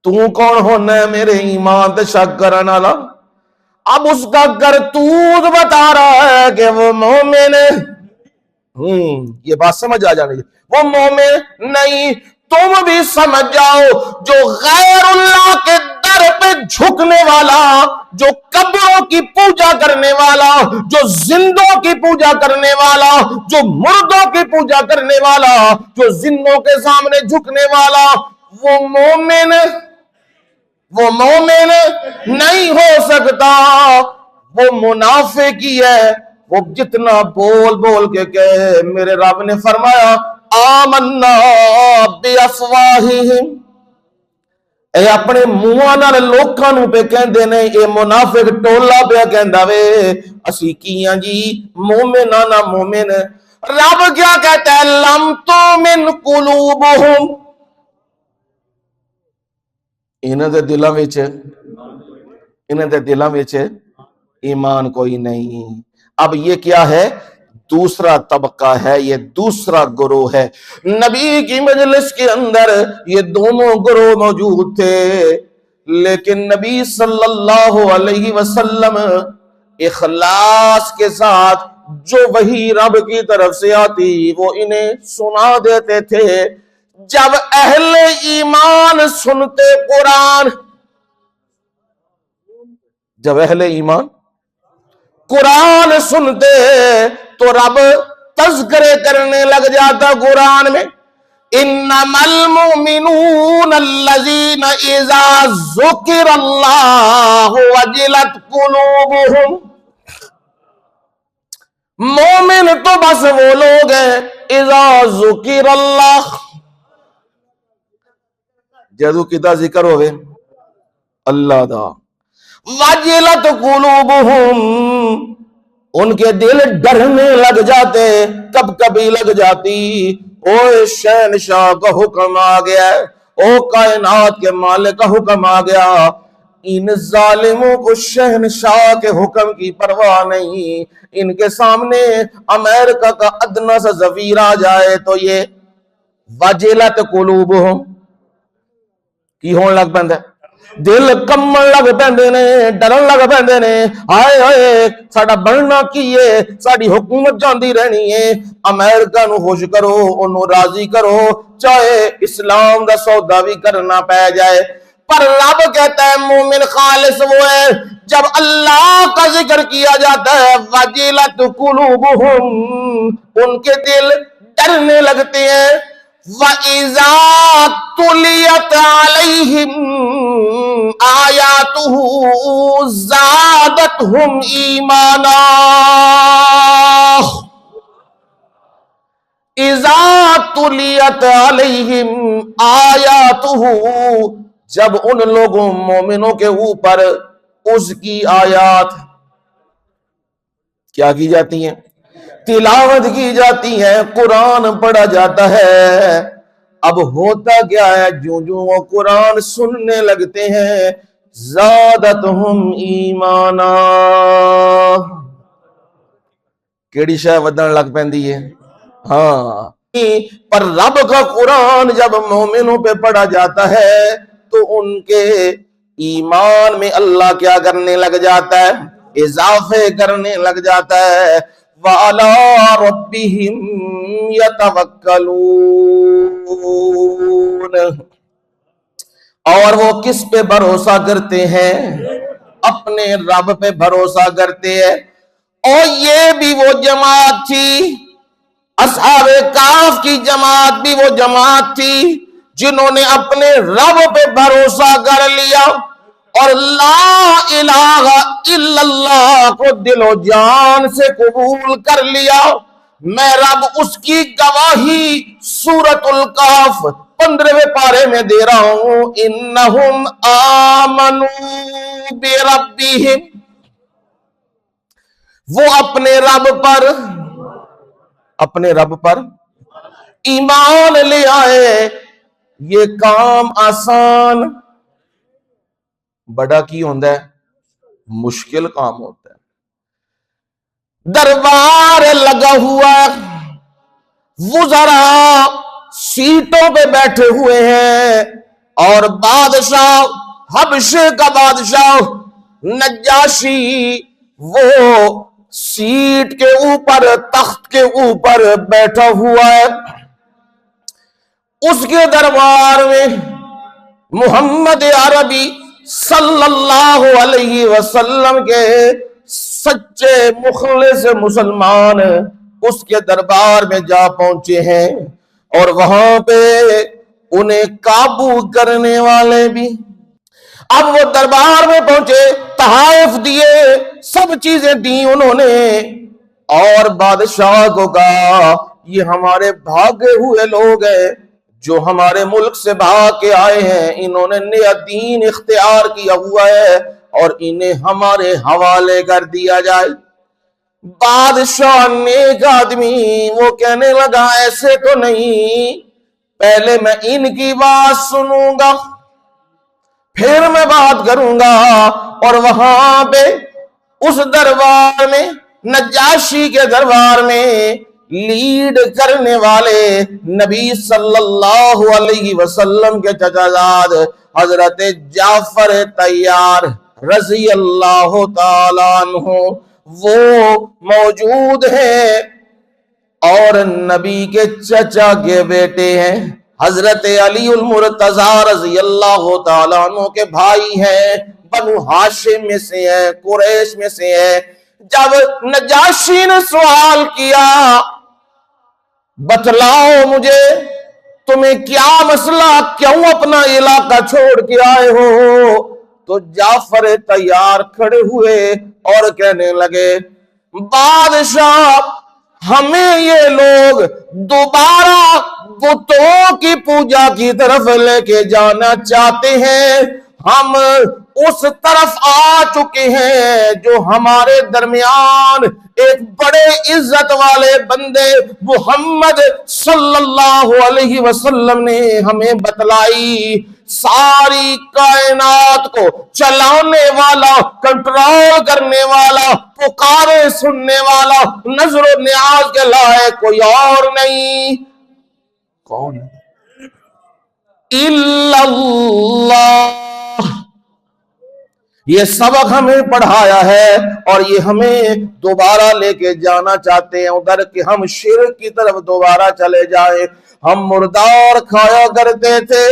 تو کون ہونا ہے میرے ایمان تے شک کرنا والا؟ اب اس کا کرتوت بتا رہا ہے کہ وہ مومن ہے۔ یہ بات سمجھ آ جانی ہے، وہ مومن نہیں، تم بھی سمجھ جاؤ جو غیر اللہ کے در پہ جھکنے والا، جو قبروں کی پوجا کرنے والا، جو زندوں کی پوجا کرنے والا، جو مردوں کی پوجا کرنے والا، جو زندوں کے سامنے جھکنے والا، وہ مومن نہیں ہو سکتا، وہ منافق ہی ہے۔ وہ جتنا بول بول کے کہے، میرے رب نے فرمایا آمنا بافواہہم، اے اپنے منہاں نال لوکاں نوں پہ کہندے نے، اے منافق ٹولا پہ کہندا وے اسی کیاں جی مومناں نہ مومن۔ رب کیا کہتا ہے لم تؤمن قلوبہم، انہاں دے دلاں وچ ایمان کوئی نہیں۔ اب یہ کیا ہے؟ دوسرا طبقہ ہے، یہ دوسرا گروہ ہے۔ نبی کی مجلس کے اندر یہ دونوں گروہ موجود تھے، لیکن نبی صلی اللہ علیہ وسلم اخلاص کے ساتھ جو وحی رب کی طرف سے آتی وہ انہیں سنا دیتے تھے۔ جب اہل ایمان سنتے قرآن، جب اہل ایمان قرآن سنتے تو رب تذکرے کرنے لگ جاتا قرآن میں، انما المؤمنون الذین اذا ذکر اللہ وجلت قلوبہم، مومن تو بس وہ لوگ ہیں اذا ذکر اللہ، جدو کدا ذکر ہوئے اللہ دا، واجلت قلوبہم، ان کے دل ڈرنے لگ جاتے، کب کبھی لگ جاتی، او شہنشاہ کا حکم آ گیا ہے، او کائنات کے مالک کا حکم آ گیا۔ ان ظالموں کو شہنشاہ کے حکم کی پرواہ نہیں، ان کے سامنے امریکہ کا ادنا سا ظفیر آ جائے تو یہ وجلت قلوبہم کی ہون لگ پہندے، دل کمن لگ پہندے نے، ڈرن لگ پہندے نے، ہائے ہائے ساڈا بننا کی ہے، ساڈی حکومت جاندی رہنی ہے، امریکہ نو خوش کرو، انہوں راضی کرو، چاہے اسلام دا سودا بھی کرنا پہ جائے۔ پر رب کہتا ہے مومن خالص وہ ہے جب اللہ کا ذکر کیا جاتا ہے وجلت قلوبہم، ان کے دل ڈرنے لگتے ہیں۔ وَإِذَا تُلِيَتْ عَلَيْهِمْ آيَاتُهُ زَادَتْهُمْ إِيمَانًا۔ اِذَا تُلِيَتْ عَلَيْهِمْ آيَاتُهُ، جب ان لوگوں مومنوں کے اوپر اس کی آیات کیا کی جاتی ہیں، تلاوت کی جاتی ہے، قرآن پڑھا جاتا ہے، اب ہوتا کیا ہے، جو جو وہ قرآن سننے لگتے ہیں زادتہم ایمانا، کیڑی شے ودن لگ پہندی ہے، ہاں پر رب کا قرآن جب مومنوں پہ پڑھا جاتا ہے تو ان کے ایمان میں اللہ کیا کرنے لگ جاتا ہے، اضافے کرنے لگ جاتا ہے۔ وَعَلَىٰ رَبِّهِمْ يَتَوَكَّلُونَ، اور وہ کس پہ بھروسہ کرتے ہیں، اپنے رب پہ بھروسہ کرتے ہیں۔ اور یہ بھی وہ جماعت تھی، اصحاب کہف کی جماعت بھی وہ جماعت تھی جنہوں نے اپنے رب پہ بھروسہ کر لیا اور لا الہ الا اللہ کو دل و جان سے قبول کر لیا۔ میں رب اس کی گواہی سورۃ الکہف 15ویں پارے میں دے رہا ہوں، انہم آمنوا بربہم، وہ اپنے رب پر ایمان لے آئے۔ یہ کام آسان بڑا کی ہوتا ہے، مشکل کام ہوتا ہے۔ دربار لگا ہوا، وزراء سیٹوں پہ بیٹھے ہوئے ہیں اور بادشاہ، حبشے کا بادشاہ نجاشی وہ سیٹ کے اوپر، تخت کے اوپر بیٹھا ہوا ہے۔ اس کے دربار میں محمد عربی صلی اللہ علیہ وسلم کے سچے مخلص مسلمان اس کے دربار میں جا پہنچے ہیں اور وہاں پہ انہیں قابو کرنے والے بھی۔ اب وہ دربار میں پہنچے، تحائف دیے، سب چیزیں دی انہوں نے، اور بادشاہ کو کہا یہ ہمارے بھاگے ہوئے لوگ ہیں جو ہمارے ملک سے بھاگ کے آئے ہیں، انہوں نے نیا دین اختیار کیا ہوا ہے اور انہیں ہمارے حوالے کر دیا جائے۔ بادشاہ نیک آدمی وہ کہنے لگا ایسے تو نہیں، پہلے میں ان کی بات سنوں گا پھر میں بات کروں گا۔ اور وہاں پہ اس دربار میں، نجاشی کے دربار میں لیڈ کرنے والے نبی صلی اللہ علیہ وسلم کے چچا زاد حضرت جعفر طیار رضی اللہ تعالیٰ عنہ وہ موجود ہیں، اور نبی کے چچا کے بیٹے ہیں، حضرت علی المرتضیٰ رضی اللہ تعالیٰ عنہ کے بھائی ہیں، بنو ہاشم میں سے ہیں، قریش میں سے ہیں۔ جب نجاشی نے سوال کیا بتلاؤ مجھے تمہیں کیا مسئلہ، کیوں اپنا علاقہ چھوڑ کے آئے ہو، تو جعفر طیار کھڑے ہوئے اور کہنے لگے بادشاہ ہمیں یہ لوگ دوبارہ بتوں کی پوجا کی طرف لے کے جانا چاہتے ہیں، ہم اس طرف آ چکے ہیں جو ہمارے درمیان ایک بڑے عزت والے بندے محمد صلی اللہ علیہ وسلم نے ہمیں بتلائی. ساری کائنات کو چلانے والا، کنٹرول کرنے والا، پکارے سننے والا، نظر و نیاز کے لائق کوئی اور نہیں. کون؟ الا اللہ. یہ سبق ہمیں پڑھایا ہے اور یہ ہمیں دوبارہ لے کے جانا چاہتے ہیں ادھر کہ ہم شرک کی طرف دوبارہ چلے جائیں. ہم مردار کھایا کرتے تھے،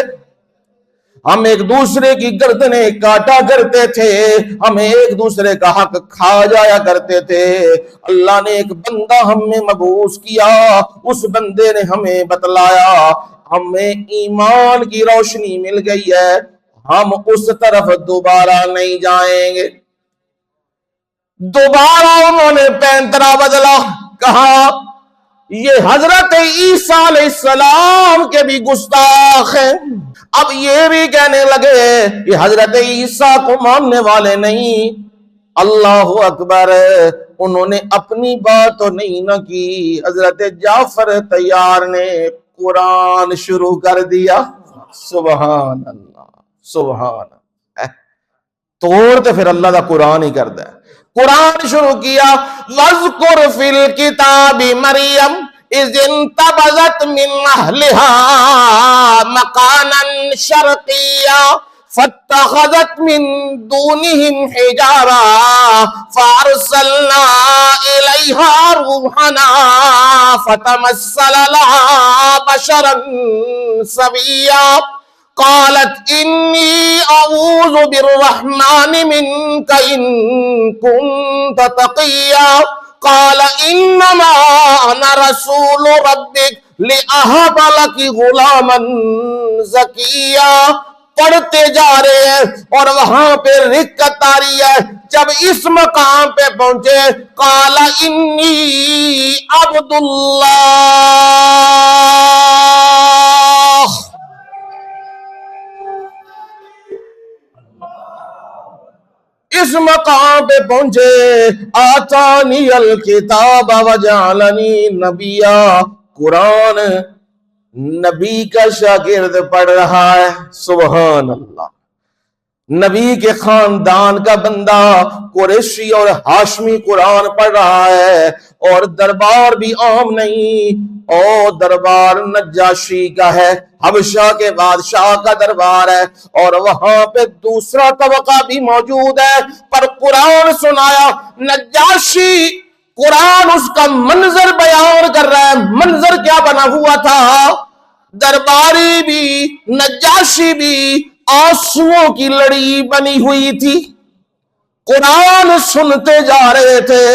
ہم ایک دوسرے کی گردنیں کاٹا کرتے تھے، ہم ایک دوسرے کا حق کھا جایا کرتے تھے. اللہ نے ایک بندہ ہم میں مبعوث کیا، اس بندے نے ہمیں بتلایا، ہمیں ایمان کی روشنی مل گئی ہے، ہم اس طرف دوبارہ نہیں جائیں گے. دوبارہ انہوں نے پینترا بدلا، کہا یہ حضرت عیسیٰ علیہ السلام کے بھی گستاخ ہیں. اب یہ بھی کہنے لگے یہ حضرت عیسیٰ کو ماننے والے نہیں. اللہ اکبر. انہوں نے اپنی بات تو نہیں نہ کی، حضرت جعفر طیار نے قرآن شروع کر دیا. سبحان اللہ، سبحان اللہ. توڑ تو پھر اللہ دا قرآن ہی کرتا ہے. قرآن شروع کیا، وَاذْكُرْ فِي الْكِتَابِ مَرْيَمَ اِذِ انْتَبَذَتْ مِنْ أَهْلِهَا مَكَانًا شَرْقِيًّا فَاتَّخَذَتْ مِنْ دُونِهِمْ حِجَابًا فَأَرْسَلْنَا إِلَيْهَا رُوحَنَا فَتَمَثَّلَ لَهَا بَشَرًا سَوِيًّا قالت انی اعوذ بالرحمن منک ان کنت تقیا قال انما انا رسول ربک لأہب لک غلاما زکیا. پڑھتے جا رہے ہیں اور وہاں پہ رکت آ رہی ہے. جب اس مقام پہ پہنچے، قال انی عبد اللہ. اس مقام پہ پہنچے، آتانی الکتاب وجعلنی نبیا. قرآن نبی کا شاگرد پڑھ رہا ہے. سبحان اللہ. نبی کے خاندان کا بندہ قریشی اور ہاشمی قرآن پڑھ رہا ہے، اور دربار بھی عام نہیں، اور دربار نجاشی کا ہے، حبشہ کے بادشاہ کا دربار ہے، اور وہاں پہ دوسرا طبقہ بھی موجود ہے. پر قرآن سنایا، نجاشی قرآن اس کا منظر بیان کر رہا ہے. منظر کیا بنا ہوا تھا؟ درباری بھی، نجاشی بھی آنسوؤں کی لڑی بنی ہوئی تھی. قرآن سنتے جا رہے تھے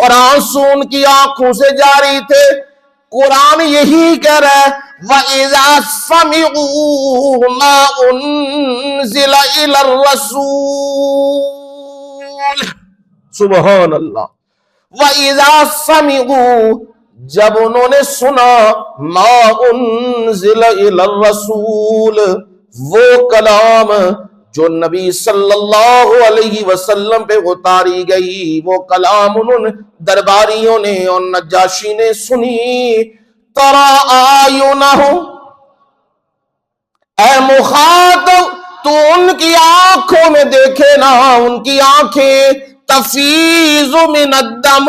اور آنسو ان کی آنکھوں سے جاری تھے. قرآن یہی کہہ رہا ہے وَإِذَا سَمِعُوا مَا أُنزِلَ إِلَى الرَّسُولِ. سبحان اللہ. وَإِذَا سَمِعُوا، جب انہوں نے سنا، مَا أُنزِلَ إِلَى الرَّسُولِ، وہ کلام جو نبی صلی اللہ علیہ وسلم پہ اتاری گئی، وہ کلام انہوں نے درباریوں نے اور نجاشی نے سنی. ترى آیونہم، اے مخاطب تو ان کی آنکھوں میں دیکھے نا، ان کی آنکھیں تفیض من الدم،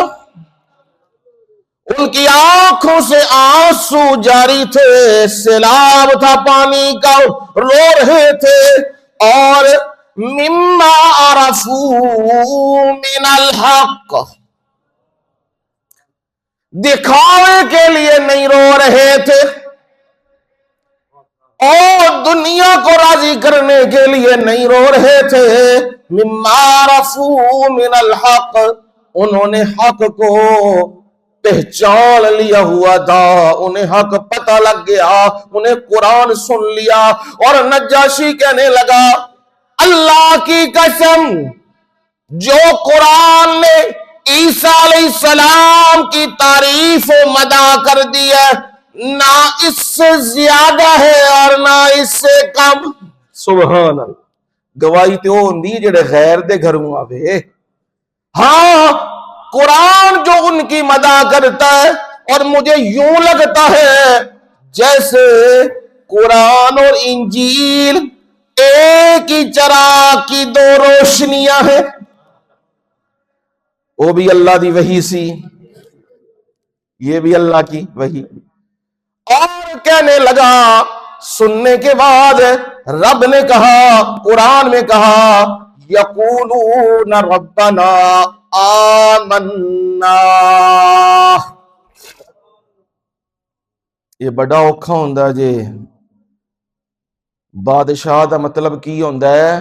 ان کی آنکھوں سے آنسو جاری تھے، سیلاب تھا پانی کا، رو رہے تھے. اور مما عرفوا من الحق، دکھاوے کے لیے نہیں رو رہے تھے اور دنیا کو راضی کرنے کے لیے نہیں رو رہے تھے. مما عرفوا من الحق، انہوں نے حق کو پہچان لیا ہوا تھا، انہیں حق پتہ لگ گیا، انہیں قرآن سن لیا. اور نجاشی کہنے لگا اللہ کی قسم، جو قرآن نے عیسیٰ علیہ السلام کی تعریف و مدح کر دی ہے، نہ اس سے زیادہ ہے اور نہ اس سے کم. سبحان اللہ. گواہی تے وہ ہوندی جڑے غیر دے گھروں آوے. ہاں قرآن جو ان کی مدح کرتا ہے، اور مجھے یوں لگتا ہے جیسے قرآن اور انجیل ایک ہی چراغ کی دو روشنیاں ہیں. وہ بھی اللہ دی وحی سی، یہ بھی اللہ کی وحی. اور کہنے لگا سننے کے بعد رب نے کہا، قرآن میں کہا یقولون ربنا آمنا. یہ بڑا اوکھا ہوندا جے. بادشاہ دا مطلب کی ہوندا ہے؟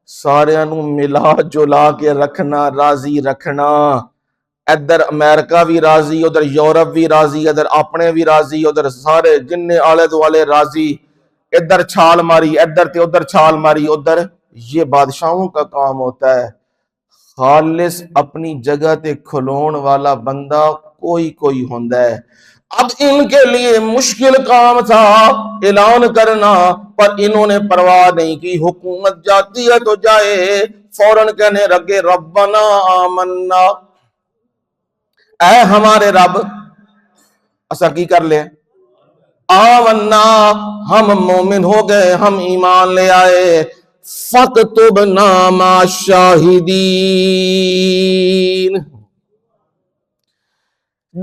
سارے نو ملا جلا کے رکھنا، راضی رکھنا. ادھر امریکہ بھی راضی، ادھر یورپ بھی راضی، ادھر اپنے بھی راضی، ادھر سارے جن آلے دوالے راضی. ادھر چھال ماری ادھر تے ادھر چھال ماری ادھر. یہ بادشاہوں کا کام ہوتا ہے. خالص اپنی جگہ تے کھلون والا بندہ کوئی ہوندا ہے. اب ان کے لیے مشکل کام تھا اعلان کرنا، پر انہوں نے پرواہ نہیں کی. حکومت جاتی ہے تو جائے، فوراً کہنے لگے ربنا آمنا، اے ہمارے رب. اسا کی کر لیں؟ آمنا، ہم مومن ہو گئے، ہم ایمان لے آئے. فاکتبنا مع الشاہدین.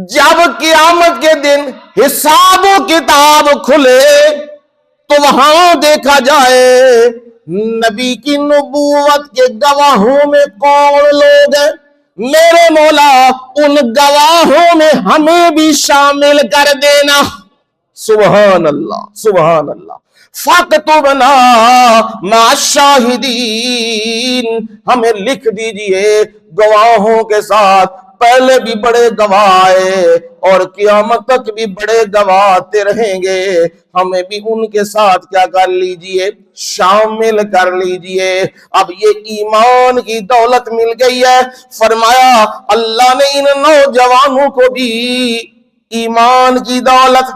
جب قیامت کے دن حساب و کتاب کھلے تو وہاں دیکھا جائے نبی کی نبوت کے گواہوں میں کون لوگ ہیں. میرے مولا ان گواہوں میں ہمیں بھی شامل کر دینا. سبحان اللہ سبحان اللہ. فاکتبنا مع الشاہدین، ہمیں لکھ دیجئے گواہوں کے ساتھ. پہلے بھی بڑے گواہ آئے اور قیامت تک بھی بڑے گواہ آتے رہیں گے. ہمیں بھی ان کے ساتھ کیا کر لیجئے؟ شامل کر لیجئے. اب یہ ایمان کی دولت مل گئی ہے. فرمایا اللہ نے ان نوجوانوں کو بھی ایمان کی دولت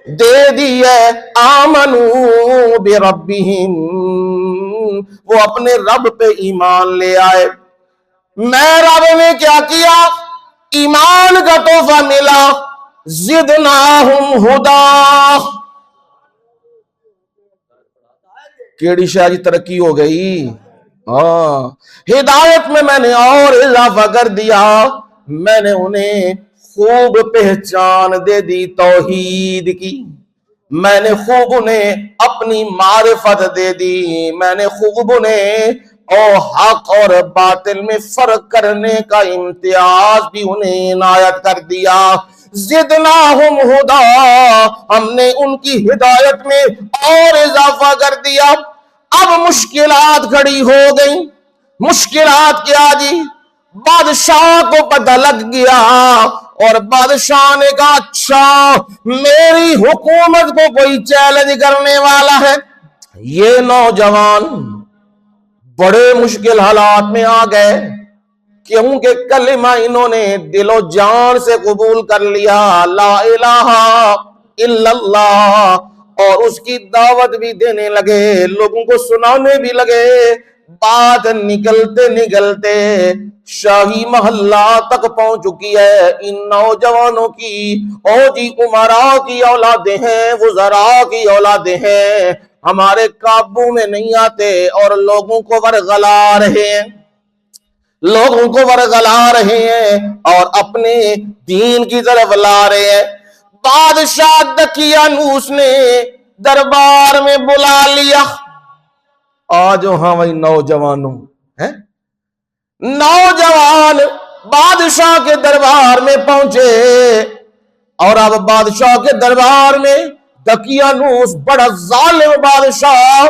دے دی ہے. آمنو بربہم، وہ اپنے رب پہ ایمان لے آئے. میں رب نے کیا کیا؟ ایمان کا تحفہ ملا. زدناہم ہدا، کیڑی شاہ جی ترقی ہو گئی. ہاں ہدایت میں نے اور اضافہ کر دیا. میں نے انہیں خوب پہچان دے دی توحید کی. میں نے خوب انہیں اپنی معرفت دے دی. میں نے خوب انہیں حق اور باطل میں فرق کرنے کا امتیاز بھی انہیں عنایت کر دیا. زدناہم ہدا، ہم نے ان کی ہدایت میں اور اضافہ کر دیا. اب مشکلات کھڑی ہو گئیں. مشکلات کیا جی؟ بادشاہ کو پتہ لگ گیا اور بادشاہ نے کہا اچھا میری حکومت کو کوئی چیلنج کرنے والا ہے. یہ نوجوان بڑے مشکل حالات میں آ گئے کیونکہ کلمہ انہوں نے دل و جان سے قبول کر لیا، لا الہ الا اللہ، اور اس کی دعوت بھی دینے لگے، لوگوں کو سنانے بھی لگے. بات نکلتے نکلتے شاہی محلہ تک پہنچ چکی ہے. ان نوجوانوں کی جی امراء کی اولادیں ہیں، وزراء کی اولادیں ہیں، ہمارے قابو میں نہیں آتے اور لوگوں کو ورغلا رہے ہیں، لوگوں کو ورغلا رہے ہیں اور اپنے دین کی طرف لا رہے ہیں. بادشاہ دقیانوس نے دربار میں بلا لیا. آجو ہاں وہی نوجوانوں ہیں. نوجوان بادشاہ کے دربار میں پہنچے اور اب بادشاہ کے دربار میں دقیانوس بڑا ظالم بادشاہ،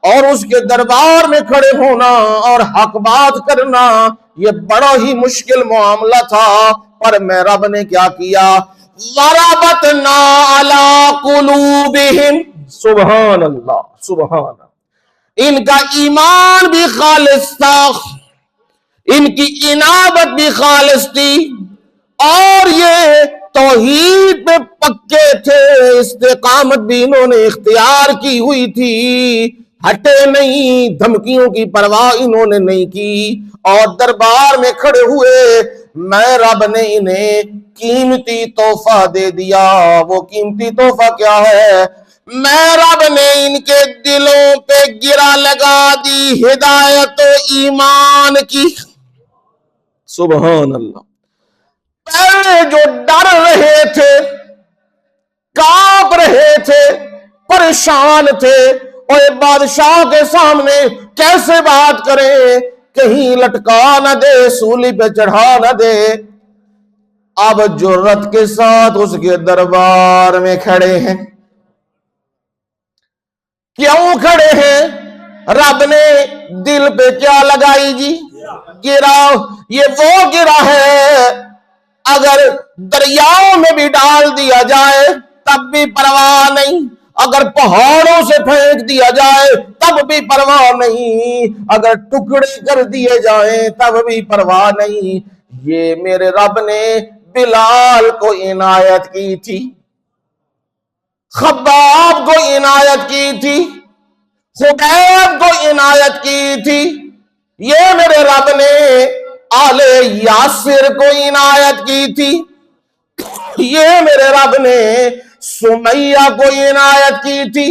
اور اس کے دربار میں کھڑے ہونا اور حق بات کرنا یہ بڑا ہی مشکل معاملہ تھا. پر میں رب نے کیا کیا؟ ضربتنا علی قلوبہم. سبحان اللہ سبحان اللہ. ان کا ایمان بھی خالص تھا، ان کی انابت بھی خالص تھی، اور یہ توحید پہ پکے تھے، استقامت بھی انہوں نے اختیار کی ہوئی تھی. ہٹے نہیں، دھمکیوں کی پرواہ انہوں نے نہیں کی، اور دربار میں کھڑے ہوئے، میں رب نے انہیں قیمتی تحفہ دے دیا۔ وہ قیمتی تحفہ کیا ہے؟ میں رب نے ان کے دلوں پہ گرا لگا دی ہدایت و ایمان کی۔ سبحان اللہ۔ پہلے جو ڈر رہے تھے، کانپ رہے تھے، پریشان تھے، اور بادشاہ کے سامنے کیسے بات کریں، کہیں لٹکا نہ دے، سولی پہ چڑھا نہ دے، اب جرت کے ساتھ اس کے دربار میں کھڑے ہیں۔ کیوں کھڑے ہیں؟ رب نے دل پہ کیا لگائی جی؟ گرا۔ یہ وہ گرا ہے اگر دریاؤں میں بھی ڈال دیا جائے تب بھی پرواہ نہیں، اگر پہاڑوں سے پھینک دیا جائے تب بھی پرواہ نہیں، اگر ٹکڑے کر دیے جائیں تب بھی پرواہ نہیں۔ یہ میرے رب نے بلال کو عنایت کی تھی، خباب کو عنایت کی تھی، خبیب کو عنایت کی تھی، یہ میرے رب نے آل یاسر کو عنایت کی تھی، یہ میرے رب نے سمیہ کو عنایت کی تھی،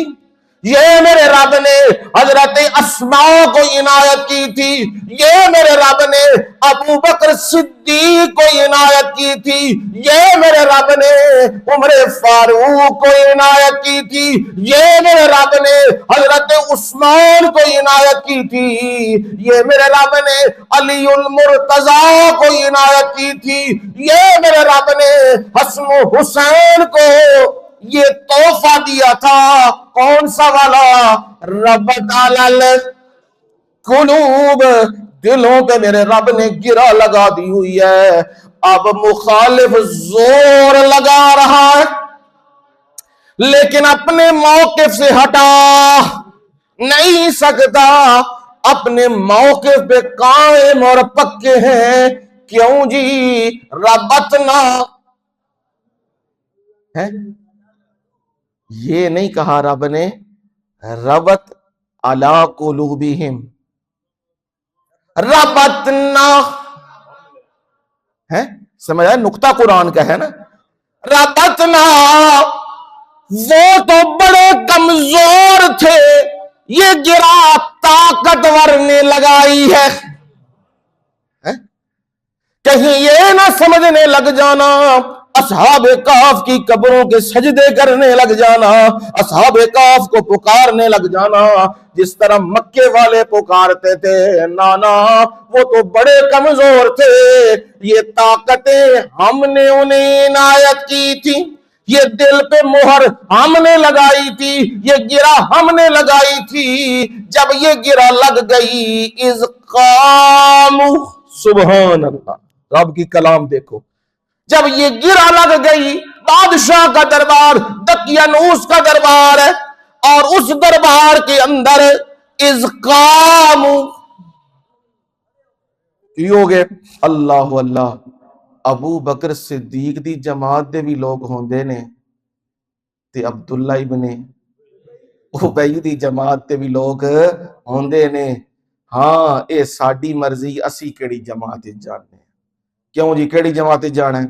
یہ میرے رب نے حضرت اسماء کو عنایت کی تھی، یہ میرے رب نے ابو بکر صدیق کو عنایت کی تھی، یہ میرے رب نے عمر فاروق کو عنایت کی تھی، یہ میرے رب نے حضرت عثمان کو عنایت کی تھی، یہ میرے رب نے علی المرتضی کو عنایت کی تھی، یہ میرے رب نے حسن و حسین کو یہ تحفہ دیا تھا۔ کون سا والا؟ ربط علی القلوب، دلوں پہ میرے رب نے گرا لگا دی ہوئی ہے۔ اب مخالف زور لگا رہا ہے لیکن اپنے موقف سے ہٹا نہیں سکتا، اپنے موقف پہ قائم اور پکے ہیں۔ کیوں جی؟ ربطنا ہے، یہ نہیں کہا رب نے ربط علی قلوبہم، ربطنا ہے، سمجھ آیا؟ نقطہ قرآن کا ہے نا، ربطنا، وہ تو بڑے کمزور تھے، یہ گرا طاقتور نے لگائی ہے۔ کہیں یہ نہ سمجھنے لگ جانا اصحاب کہف کی قبروں کے سجدے کرنے لگ جانا، اصحاب کہف کو پکارنے لگ جانا جس طرح مکے والے پکارتے تھے۔ نانا، وہ تو بڑے کمزور تھے، یہ طاقتیں ہم نے انہیں عنایت کی تھی، یہ دل پہ مہر ہم نے لگائی تھی، یہ گرا ہم نے لگائی تھی۔ جب یہ گرا لگ گئی، اذ قاموا، سبحان اللہ، رب کی کلام دیکھو، جب یہ گرا لگ گئی، بادشاہ کا دربار دقیانوس کا دربار ہے، اور اس دربار کے اندر اذ قاموا کی ہو گئے؟ اللہ اللہ، ابو بکر صدیق دی جماعت دے بھی لوگ ہوندے نے تے عبداللہ ابن ابی دی جماعت دے بھی لوگ ہوندے نے۔ ہاں، اے ساڈی مرضی، اسی کیڑی جماعت جاننے۔ کیوں جی؟ کیڑی جماعت جانا ہے؟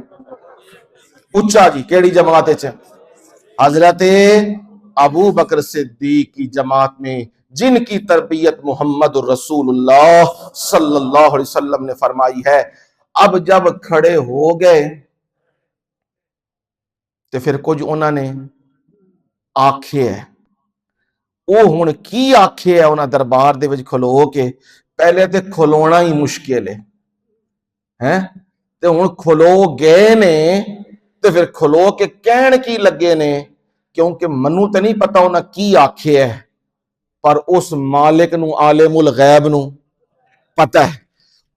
اچھا جی، کیڑی جماعت ہے؟ حضرت ابو بکر صدیق کی جماعت میں، جن کی تربیت محمد الرسول اللہ صلی اللہ علیہ وسلم نے فرمائی ہے۔ اب جب کھڑے ہو گئے تو پھر کچھ انہوں نے آکھے ہے، وہ ہن کی آکھے ہے انہاں دربار دے وچ کھلو کے؟ پہلے تے کھلونا ہی مشکل ہے، تے ہن کھلو گئے نے، تے پھر کھلو کے کہن کی لگے نے؟ کیونکہ منو تے نہیں پتا انہاں کی آکھے ہے، پر اس مالک نو، عالم الغیب نو پتہ ہے،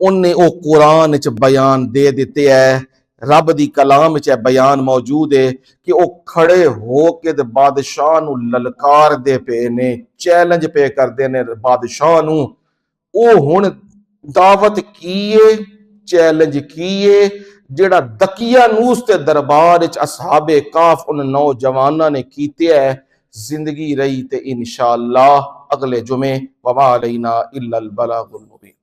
انہیں او قرآن چ بیان دے دیتے ہے، رب دی کلام چ بیان موجود ہے کہ او کھڑے ہو کے دے بادشاہ نو للکار دے پے نے، چیلنج پے کر دے نے بادشاہ نو۔ او ہن دعوت کیے، چیلنج کیے، جڑا دقیانوس تے دربار وچ اصحاب کہف ان نوجواناں نے کیتے ہے، زندگی رہی تے انشاءاللہ اگلے جمعے وما علینا الا البلاغ المبین۔